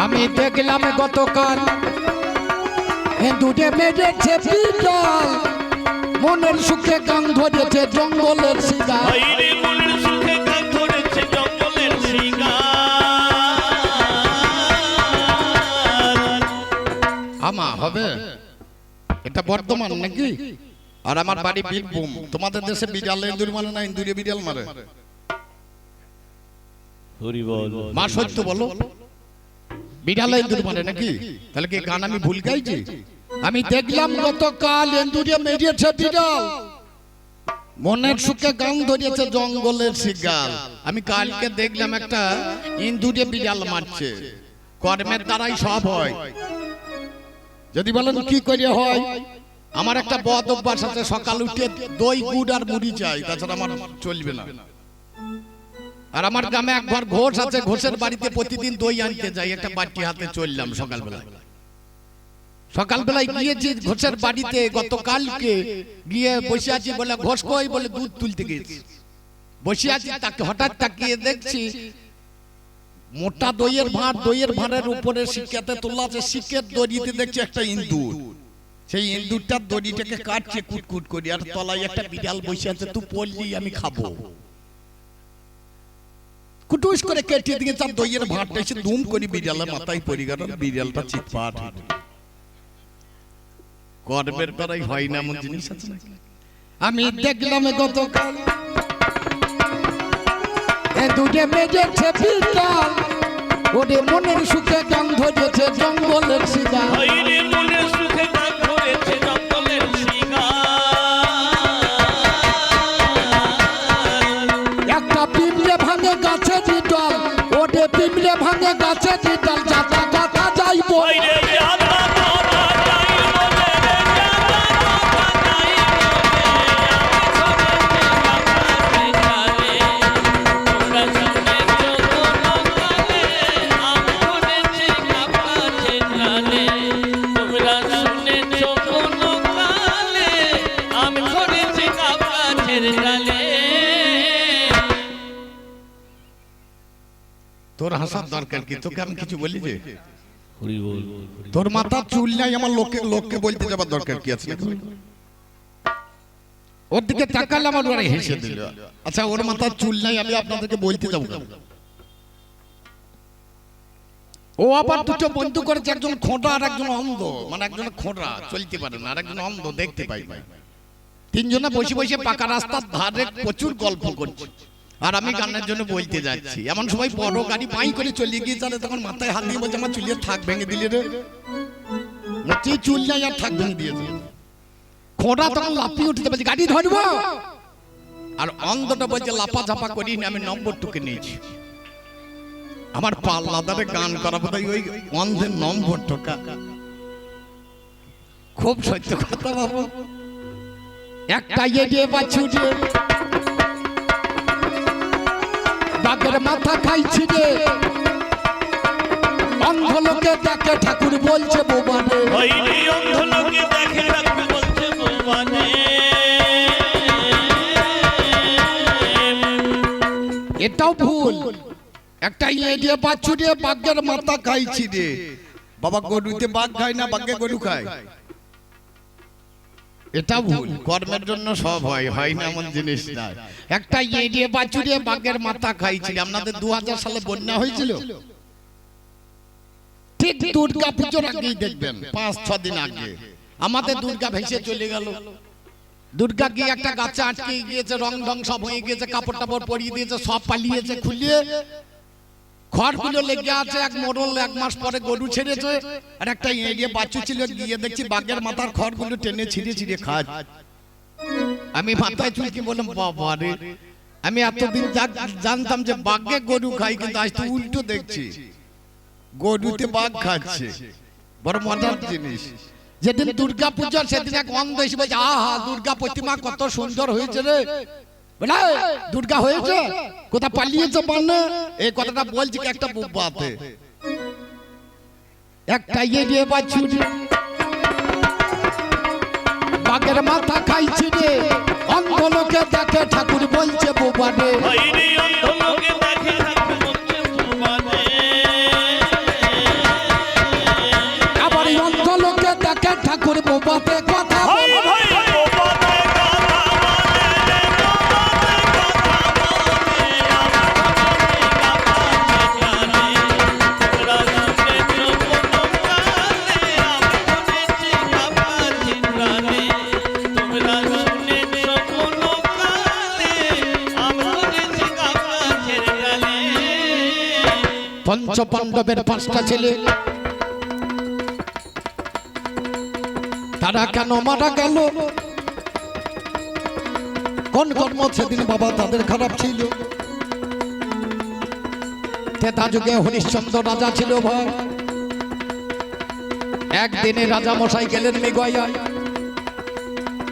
আমি দেখলাম গতকাল, হিন্দুটে মেরেছে পিটাল, মনের সুখে গান ধরেছে জঙ্গলের শিকার। আমা হবে এটা বর্ধমান নাকি? আর আমার বাড়ি বীরভূম। তোমাদের দেশে বিড়াল ইঁদুর মানে না, ইঁদুরে বিড়াল মারে? মা সত্য বলো, বিড়াল ইঁদুর মারে নাকি? তাহলে কি গান আমি ভুল গাইছি? আমি দেখলাম গতকাল ইঁদুরে মেরেছে বিড়াল, মনের সুখে গান ধরেছে জঙ্গলের শিকার। আমি কালকে দেখলাম একটা ইঁদুরে বিড়াল মারছে। কর্মের দ্বারাই সব হয়। যদি বলেন কি করে হয়, আমার একটা বদ অভ্যাস আছে, সকাল উঠে দই গুড় আর মুড়ি চাই, তাছাড়া আমার চলবে না। আর আমার গ্রামে এক ঘর ঘোষ আছে, ঘোষের বাড়িতে প্রতিদিন দই আনতে যাই, একটা বাটি হাতে চললাম সকালবেলায় গিয়েছি ঘোষের বাড়িতে গতকালকে, গিয়ে বসে আছি, বলে ঘোষ কই? বলে দুধ তুলতে গেছি। বসে আছি, তাকে হঠাৎ তাকিয়ে দেখছি মোটা দইয়ের ভাঁড়, দইয়ের ভাঁড়ের উপরে শিকেতে তোলা আছে, শিকের দড়িতে দেখছি একটা ইঁদুর। সেই ইঁদুরটার দড়িটাকে কাটছে কুটকুট করে, আর তলায় একটা বিড়াল বসে আছে, তুই পড়লি আমি খাবো। কুটুস করে কেটে দিয়ে তার দইয়ের ভাঁড়টা এসে দুম করে বিড়ালের মাথায় পড়ে গেল, বিড়ালটা চিৎপাট। কর্মের দ্বারাই হয় না এমন জিনিস আছে না? আমি দেখলাম গতকাল দুটে মেরেছে বিড়াল, ওরে মনের সুখে গান ধরেছে জঙ্গলের শিকার। একটা পিঁপড়ে ভাঙে গাছে ডিটাল, ওরে পিঁপড়ে ভাঙে গাছে ডিটাল, যাতা কথা যাইব। তোর হাসার দরকার কি? তোকে আমি কিছু বলি যে তোর মাথা চুল নাই, আমার লোককে বলতে যাবার দরকার কি আছে? ওর দিকে তাকালাম আর ওরা হেসে দিল। আচ্ছা ওর মাথার চুল নাই, আমি আপনাদেরকে বলতে যাবো কেন? ও আবার দুটো বন্ধু করেছে, একজন খোঁড়া আর একজন অন্ধ, মানে একজন খোঁড়া চলতে পারে না আর একজন অন্ধ দেখতে পাই না। তিনজনে বসে বসে পাকা রাস্তার ধারে প্রচুর গল্প করছে আর আমি গানের জন্য বলতে যাচ্ছি। এমন সময় বড় গাড়ি বাই করে চলে গিয়ে চলে, তখন মাথায় হাত দিয়ে বলছে আমার চুলের থাক ভেঙে দিলে রে, বলছি চুল নাই আর থাক ভেঙে দিয়েছে। খোঁড়া তখন লাফিয়ে উঠতে বলছে গাড়ি ধরবো, আর অন্ধটা বলছে লাফা ঝাপা করি না, আমি নম্বর টুকে নিয়েছি। আমার পাল্লাদারে গান করা বোধ ওই অন্ধের নম্বর টোকা। খুব সত্য কথা বাবু, একটা এগিয়ে বাছুরে বাঘের মাথা খাইছি রে, অন্ধ লোকে দেখে ঠাকুর বলছে বোবানে, ওইনি অন্ধ লোকে দেখে ঠাকুর বলছে বোবানে। এটাও ভুল। একটা এগিয়ে বাছুরে বাঘের মাথা খাইছি রে, বাবা গরুতে বাঘ খায় না, বাঘে গরু খায়, এটা ভুল। কর্মের জন্য সব হয়, হয় না এমন জিনিস না। একটা এড়িয়ে বাছুরিয়ে বাঘের মাথা খাইছিল। আপনাদের 2000 সালে বন্যা হয়েছিল, ঠিক দুর্গা পুজোর আগেই দেখবেন, 5-6 দিন আগে আমাদের দুর্গা ভেসে চলে গেল। দুর্গা গিয়ে একটা গাছে আটকে গিয়েছে, রং ঢং সব হয়ে গিয়েছে, কাপড় টাপড় পরিয়ে দিয়েছে, সব পালিয়েছে, খুলিয়ে খড়গুলো লেগে আছে। এক মোড়ল 1 মাস পরে গরু ছেড়েছে, আর একটা এড়িয়ে বাছু ছিল, গিয়ে দেখছি বাঘের মাথার খড়গুলো টেনে ছিঁড়ে ছিঁড়ে খায়। আমি মাথায় চুলকি বললাম বাবা রে, আমি এতদিন জানতাম যে বাঘে গরু খাই, কিন্তু আজ তো উল্টো দেখছি গরুতে বাঘ খাচ্ছে। বড় মজার জিনিস। যেদিন দুর্গা পূজা সেদিন এক অন্ধ এসে বলছে আহা দুর্গা প্রতিমা কত সুন্দর হয়েছে রে, বলে দুর্গা হয়েছে কোথা পালিয়েছে মানে, এই কথাটা বলছি কি একটা বুবাতে। একটা এড়িয়ে বাছুরি বাঘের মাথা খাইছি রে, অন্ধ লোকে দেখে ঠাকুর বলছে বোবানে, ওইনি অন্ধ লোকে দেখে ঠাকুর বলছে বোবানে। আবার অন্ধ লোকে দেখে ঠাকুর বোবাতে কথা হই বলে। হই বোবানে কথা বলে রে, তোমরা শুনেছো কোনো কালে, আমরা শুনেছি গাছের ডালে। পঞ্চ পাণ্ডবের 5টা ছেলে, তারা কেন মারা গেল, কোন কর্ম সেদিন বাবা তাদের খারাপ ছিল। তেতা যুগে হরিশ্চন্দ্র রাজা ছিল ভাই। একদিনে রাজা মশাই গেলেন মৃগয়ায়,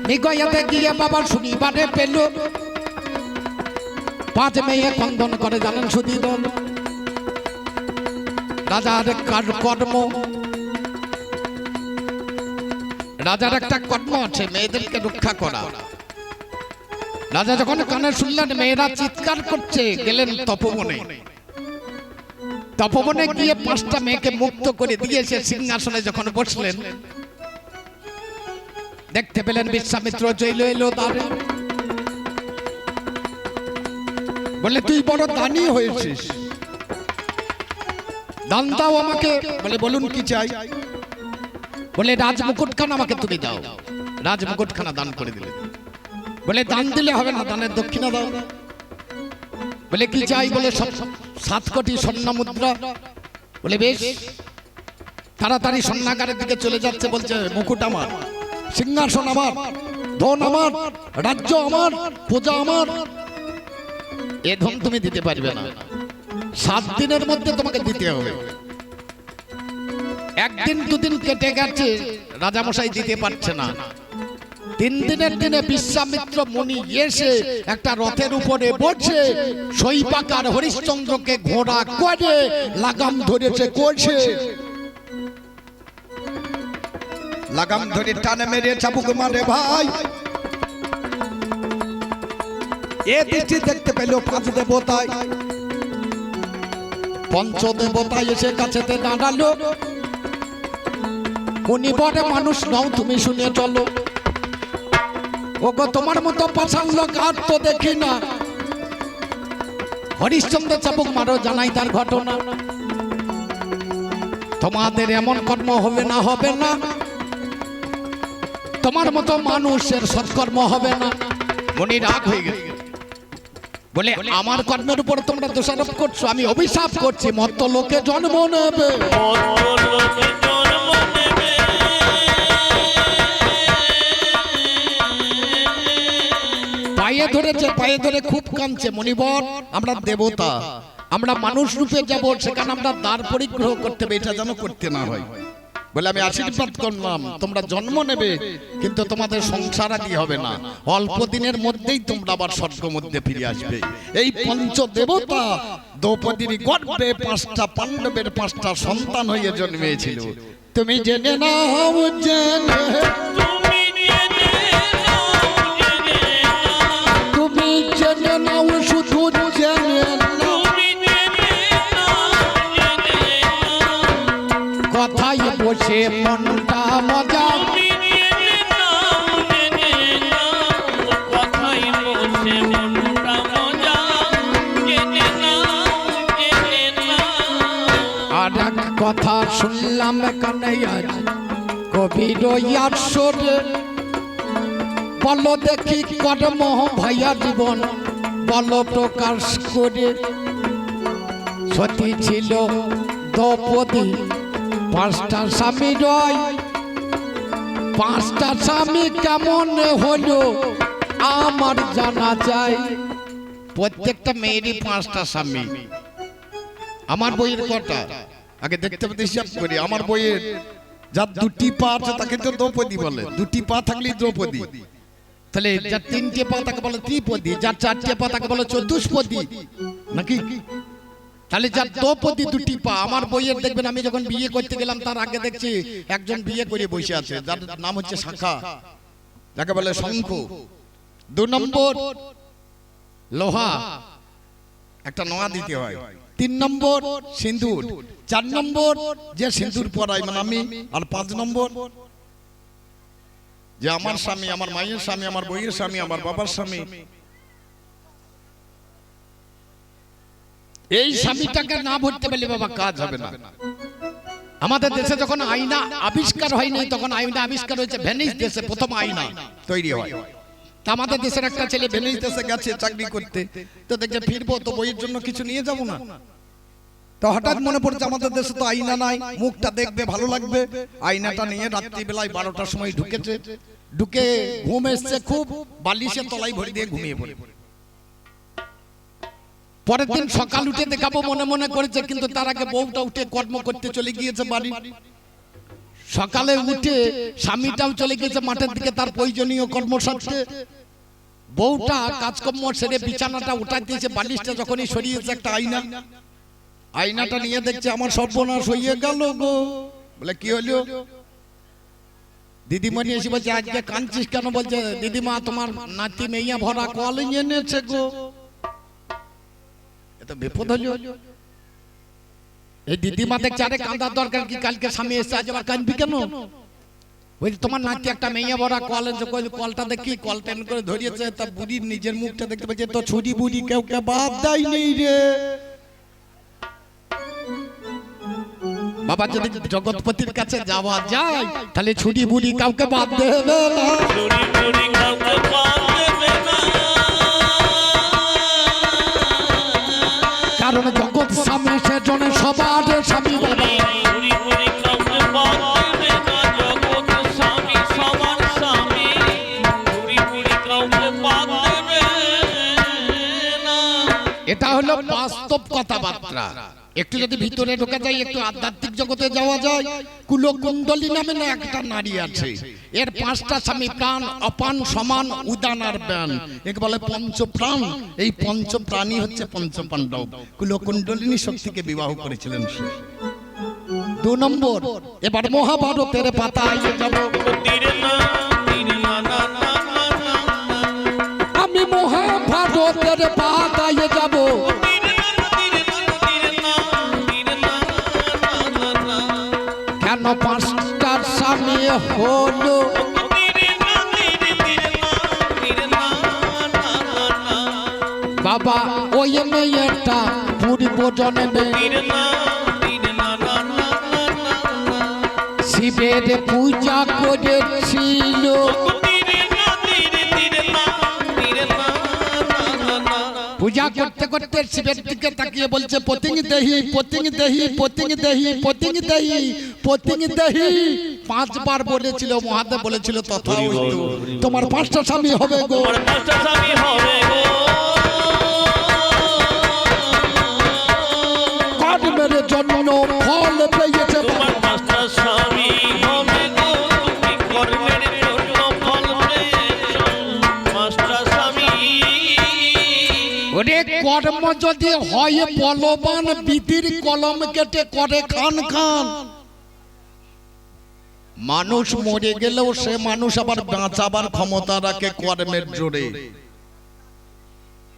মৃগয়াতে গিয়ে বাবা শুনিবারে পেল 5 মেয়ে খন্দন করে, জানেন সুধীদল রাজার কর্ম। রাজার একটা কর্ম আছে মেয়েদেরকে রক্ষা করা। রাজা যখন কানে শুনলেন মেয়েরা চিৎকার করছে, গেলেন তপবনে। তপবনে গিয়ে 5টা মেয়েকে মুক্ত করে দিয়ে সে সিংহাসনে যখন বসলেন, দেখতে পেলেন বিশ্বামিত্র জৈল এলো দ্বারে। বলে তুই বড় দানি হয়েছিস, দান দাও আমাকে। বলে বলুন কি চাই। বলে রাজমুকুটখানা আমাকে তুমি দাও। রাজমুকুটখানা দান করে দিলেন। বলে দান দিলে হবে না, দানের দক্ষিণা দাও। বলে কি চাই। বলে 7 কোটি স্বর্ণ মুদ্রা। বলে বেশ। তাড়াতাড়ি স্বর্ণাগারের দিকে চলে যাচ্ছে, বলছে মুকুট আমার, সিংহাসন আমার, ধন আমার, রাজ্য আমার, পূজা আমার। এ ধন তুমি দিতে পারবে না, 7 দিনের মধ্যে তোমাকে দিতে হবে। 1 দিন 2 দিন কেটে গেছে, রাজামশাই দিতে পারছে না। 3 দিনের দিনে বিশ্বামিত্র মুনি এসে একটা রথের উপরে বসে সৈপাকার হরিশ্চন্দ্রকে ঘোড়া করে লাগাম ধরেছে, করছে লাগাম ধরে টানে মেরে চাবুক মারে ভাই। এ দৃষ্টি দেখতে পেল 5 দেবতায়। 5 দেবতায় এসে কাছেতে দাঁড়ালো। উনি বড় মানুষ নও, তুমি শুনে চলো। ওগো তোমার মতো পাষাণ লোক আর তো দেখি না। হরিশ্চন্দ্র চাবুক মারো জানাই তার ঘটনা। তোমাদের এমন কর্ম হবে না, হবে না। তোমার মতো মানুষের সৎকর্ম হবে না। মনি রাগ হয়ে গেছে, বলে আমার কর্মের উপর তোমরা দোষারোপ করছো, আমি অভিশাপ করছি মত্ত লোকে জন্ম নেবে। পায়ে ধরেছে, পায়ে ধরে খুব কাঁদছে। মনিবর আমরা দেবতা, আমরা মানুষ রূপে যাব, সেখানে আমরা দ্বার পরিগ্রহ করতে হবে, এটা যেন করতে না হয়। বলে আমি আশীর্বাদ করলাম তোমরা জন্ম নেবে, কিন্তু তোমাদের সংসার আদি হবে না, অল্প দিনের মধ্যেই তোমরা আবার স্বর্গ মধ্যে ফিরে আসবে। এই পঞ্চ দেবতা দ্রৌপদীর গর্ভে 5টা পাণ্ডবের 5টা সন্তান হয়ে জন্মেছিল। তুমি জেনে নাও, জেনে তুমি জেনে নাও, শুধু জেনে নাও, কথাই বসে মনটা মজা। আর এক কথা শুনলাম কানাইয়া কবির ইয়ারসরে, বলো দেখি কর্ম ভাইয়া জীবন বলো প্রকাশ করে। সতী ছিল দ্রৌপদী 5টা স্বামী রয়, 5টা স্বামী কেমন হলো আমার জানা যায়। প্রত্যেকটা মেয়েরই 5টা স্বামী। আমার বইয়ের কটা আগে দেখতে পেতে হিসাব করি। আমার বইয়ের যার 2টি পা আছে তাকে তো দ্রৌপদী বলে, 2টি পা থাকলেই দ্রৌপদী। তাহলে যার 3টে পা তাকে বলে ত্রিপদী, যার 4টে পা তাকে বলে চতুষ্পদী, নাকি? তাহলে যার দ্রৌপদী 2টি পা। আমার বইয়ের দেখবেন আমি যখন বিয়ে করতে গেলাম তার আগে দেখছি একজন বিয়ে করে বসে আছে, যার নাম হচ্ছে শাখা, যাকে বলে শঙ্খ। 2 নম্বর লোহা, একটা নোয়া দিতে হয়। 3 নম্বর সিঁদুর, 4 নম্বর যে সিঁদুর পরাই মানে আমি, আর 5 নম্বর যে আমার স্বামী, আমার মায়ের স্বামী, আমার বইয়ের স্বামী, আমার বাবার স্বামী। এই স্বামীটাকে না ভরতে পারলে বাবা কাজ হবে না। আমাদের দেশে যখন আয়না আবিষ্কার হয়নি তখন আয়না আবিষ্কার হয়েছে ভেনিস দেশে, প্রথম আয়না তৈরি হয়। তা আমাদের দেশের একটা ছেলে ভেনিস দেশে গেছে চাকরি করতে, তো দেখছে ফিরবো তো বইয়ের জন্য কিছু নিয়ে যাব না। তো হঠাৎ মনে পড়ছে আমাদের দেশে তো আয়না নাই, মুখটা দেখবে ভালো লাগবে। আয়নাটা নিয়ে রাত্রিবেলায় 12টার সময় ঢুকেছে, ঢুকে ঘুম এসছে খুব, বালিশের তলায় ভরি দিয়ে ঘুমিয়ে পড়ে। পরের দিন সকাল উঠে দেখাবো মনে মনে করেছে, কিন্তু তার আগে বউটা উঠে কর্ম করতে চলে গিয়েছে বাড়ি। সকালে উঠে স্বামীটাও চলে গিয়েছে মাঠের দিকে তার প্রয়োজনীয় কর্ম সারতে। বউটা কাজকর্ম সেরে বিছানাটা উঠাই দিয়েছে, বালিশটা যখনই সরিয়েছে একটা আয়না, আয়নাটা নিয়ে দেখছে আমার সর্বনাশ হয়ে গেল গো। বলে কি হলো? দিদিমণি এসে বলছে আজকে কাঁদছিস কেন? বলছে দিদিমা তোমার নাতি মেয়ে ভরা কল এনেছে গো। এটা বিপদ হলো। এই দিদিমা দেখছে আরে কাঁদার দরকার কি, কালকে স্বামী এসে আজ আবার কাঁদবি কেন? বলছে তোমার নাতি একটা মেয়ে ভরা কল এনেছে। কলটা দেখি, কলটা এমন করে ধরিয়েছে, তা বুড়ির নিজের মুখটা দেখতে পাচ্ছে, তো ছুরি বুড়ি কেউ কে বাদ দেয় নেই রে বাবা। যদি জগৎপতির কাছে যাওয়া যায় তাহলে ছুরি বুড়ি কাউকে বাদ দেবে না। কারণ জগৎ স্বামী সেজনে সবার স্বামী বাবা। এটা হলো বাস্তব কথাবার্তা। একটু যদি ভিতরে ঢোকা যায়, একটু আধ্যাত্মিক জগতে যাওয়া যায়, কুলকুণ্ডলী নামে না একটা নারী আছে, এর 5টা স্বামী, প্রাণ অপান সমান উদান আর ব্যান, একে বলে পঞ্চপ্রাণ। এই পঞ্চপ্রাণী হচ্ছে পঞ্চপাণ্ডব। কুলকুণ্ডলিনী শক্তিকে বিবাহ করেছিলেন সে। 2 নম্বর এবার মহাভারতের পাতায় যাব। আমি মহাভারতের পাতায় যাব। কেন 5টা স্বামী হলো? বাবা ওই মেয়েটা পূর্ব জন্মে শিবের পূজা করেছিল। পূজা করতে করতে শিবের দিকে তাকিয়ে বলছে পতিং দেহি পতিং দেহি পতিং দেহি পতিং দেহি পতিং দেহি 5 বার বলেছিল। মহাদেব বলেছিল তথা হইতো, তোমার 5টা স্বামী হবে গো। কর্মের জন্য ফল পেয়েছে তোমার 5টা স্বামী হবে গো, তুমি কর্মের জন্য ফল পেয়েছো 5টা স্বামী। ওরে কর্ম যদি হয় বলবান, বিধির কলম কেটে করে খান খান। মানুষ মরে গেলেও সে মানুষ আবার বাঁচাবার ক্ষমতা রাখে কর্মের জোরে।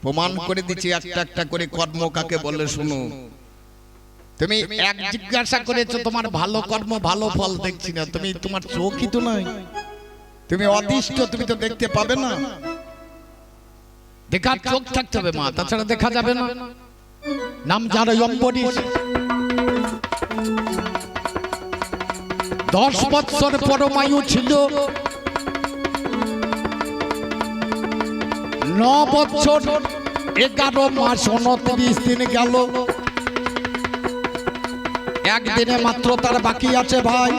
প্রমাণ করে দিচ্ছি একটা একটা করে কর্ম কাকে বলে শুনো। তুমি এক জিজ্ঞাসা করেছো তোমার ভালো কর্ম ভালো ফল দেখছি না, তুমি তোমার চোখই তো নাই, তুমি অদৃষ্ট, তুমি তো দেখতে পাবে না। দেখার চোখ থাকতে হবে মা, তাছাড়া দেখা যাবে না। নাম যার অম্বরীশ, 10 বছর পরমায়ু ছিল, 9 বছর 11 মাস 29 দিন গেল। একদিনে মাত্র তার বাকি আছে ভাই,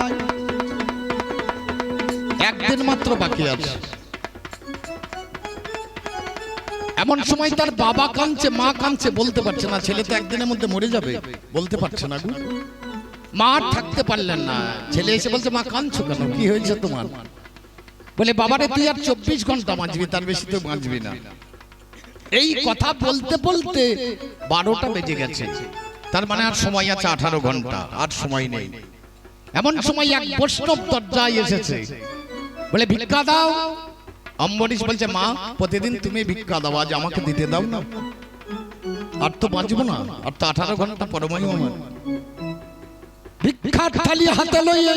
একদিন মাত্র বাকি আছে। এমন সময় তার বাবা কাঁদছে, মা কাঁদছে, বলতে পারছে না, ছেলে তো একদিনের মধ্যে মরে যাবে, বলতে পারছে না। মা থাকতে পারলেন না, ছেলে এসে বলছে মা কাঁদছো কেন, কি হয়েছে তোমার? বলে বাবারে তুই আর 24 ঘন্টা বাঁচবি, তার বেশি তো বাঁচবি না। এই কথা বলতে বলতে 12টা বেজে গেছে, তার মানে আর সময় আছে 18 ঘন্টা, আর সময় নেই। এমন সময় এক বৈষ্ণব দরজায় এসেছে, বলে ভিক্ষা দাও। অম্বরীশ বলছে মা প্রতিদিন তুমি ভিক্ষা দাও, আজ আমাকে দিতে দাও না, আর তো বাঁচবো না, আর তো 18 ঘন্টা পরমায়ু আমার। ভিক্ষার থালি হাতে লইয়ে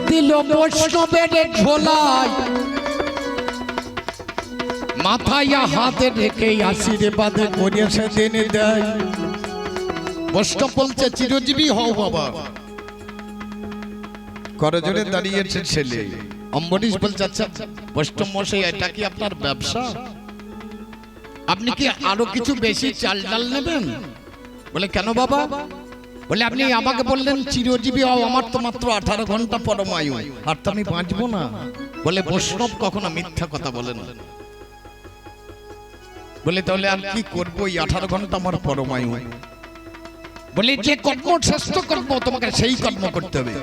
দিল বৈষ্ণবের ঝোলায়, মাথায় হাতে রেখে আশীর্বাদ করে সেদিন দেয়। বৈষ্ণব বলছে চিরজীবী হও বাবা। করজোড়ে দাঁড়িয়েছে ছেলে। অম্বরীশ বলছে আচ্ছা বৈষ্ণব মশাই, এটা কি আপনার ব্যবসা? আপনি কি আরো কিছু বেশি চাল ডাল নেবেন? বলে কেন বাবা? বলে আপনি আমাকে বললেন চিরজীবী হও, আমার তো মাত্র 18 ঘন্টা পরমায়ু, আর তো আমি বাঁচবো না। বলে বৈষ্ণব কখনো মিথ্যা কথা বলে না। বলে তাহলে আর কি করবো, এই 18 ঘন্টা আমার পরমায়ু। বলে যে কর্ম শ্রেষ্ঠ কর্ম, তোমাকে সেই কর্ম করতে হবে।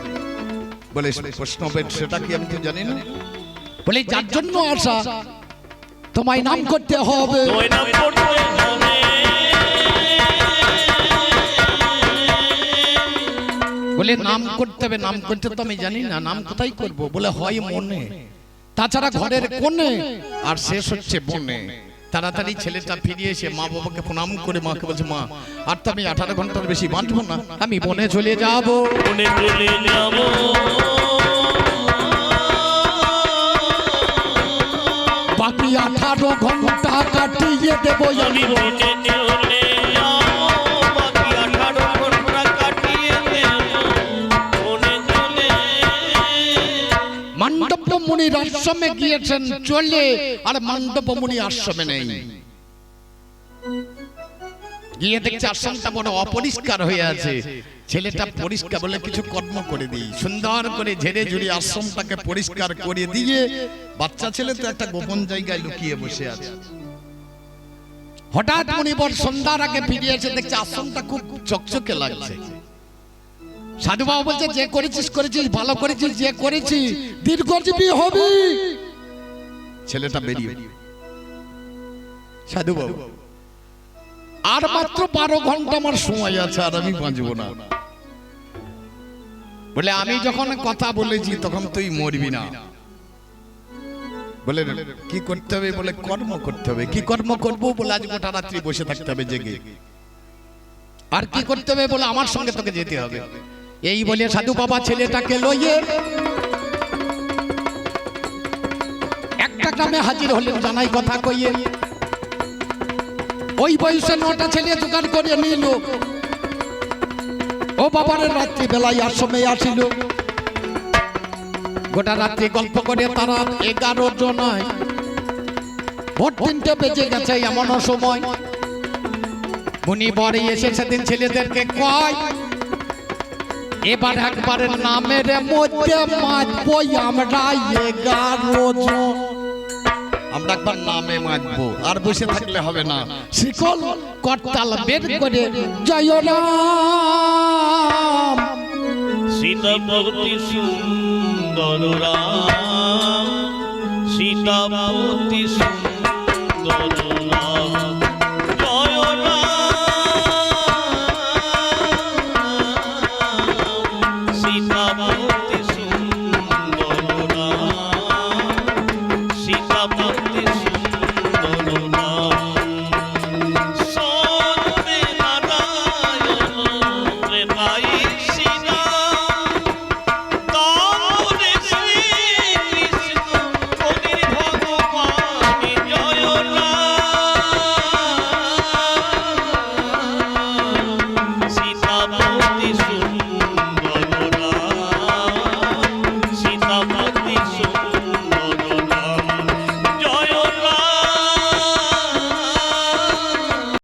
বলে বৈষ্ণবের সেটা কি আমি তো জানি না। বলে যার জন্য আসা তোমায় নাম করতে হবে। বলে নাম করতে হবে, নাম করতে তো আমি জানি না, নাম কোথায় করব? বলে হয় মনে, তাছাড়া ঘরের কোণে, আর শেষ হচ্ছে বনে। তাড়াতাড়ি ছেলেটা ফিরে এসে মা বাবাকে প্রণাম করে মাকে বলছে মা আর তো আমি 18 ঘন্টার বেশি বাঁচবো না, আমি বনে চলে যাব। বনে চলে যাব, বাকি 18 ঘন্টা কাটিয়ে দেবো আমি বনে চলে যাব, বাকি 18 ঘন্টা কাটিয়ে দেব বনে চলে। মান্ডব্য মুনির আশ্রমে গিয়েছেন চলে, আর মান্ডব্য মুনি আশ্রমে নেই। গিয়ে দেখছে আশ্রমটা বড় অপরিষ্কার হয়ে আছে। ছেলেটা পরিষ্কার বলে কিছু কর্ম করে দিই, সুন্দর করে ঝেড়ে ঝুড়ি আশ্রমটাকে পরিষ্কার করে দিয়ে, বাচ্চা ছেলে তো একটা গোপন জায়গায় লুকিয়ে বসে আছে। হঠাৎ মুনিবর সন্ধ্যার আগে ফিরে এসে দেখছে আশ্রমটা খুব চকচকে লাগছে। সাধু বাবা বলছে যে করেছিস করেছিস, ভালো করেছিস, যে করেছিস দীর্ঘজীবী হবি। ছেলেটা বেরিয়ে, সাধু বাবা আর মাত্র 12 ঘন্টা আমার সময় আছে, আর আমি বাঁচবো না। বলে আমি যখন কথা বলেছি তখন তুই মরবি না। বলে কি করতে হবে? বলে কর্ম করতে হবে। কি কর্ম করবো? বলে আজ গোটা রাত্রি বসে থাকতে হবে জেগে। আর কি করতে হবে? বলে আমার সঙ্গে তোকে যেতে হবে। এই বলে সাধু বাবা ছেলেটাকে লইয়ে একটা গ্রামে হাজির হলেন। জানাই কথা কইয়ে ওই বয়সে 9টা ছেলে জোগাড় করে নিল। ও বাবার রাত্রি বেলায় আশ্রমে আসিল। গোটা রাত্রি গল্প করে তারা 11 জন। ভোর 3টে বেজে গেছে এমন সময় মুনি বরে এসে সেদিন ছেলেদেরকে কয়, এবার একবারের নামের মধ্যে মাতবো আমরা 11 জন। আমরা একবার নামে মাতবো, আর বসে থাকলে হবে না। শিকল করতাল বের করে জয় রাম। সীতাপতি সুন্দর রাম, সীতাপতি সুন্দর রাম, জয় রাম। সীতাপতি সুন্দর রাম, সীতাপতি সুন্দর রাম। সত্যে নারায়ণ প্রেমাই শ্রীরাম, তাম্বরে শ্রীকৃষ্ণ কবির ভগবান জয় রাম। সীতাপতি সুন্দর রাম, সীতাপতি সুন্দর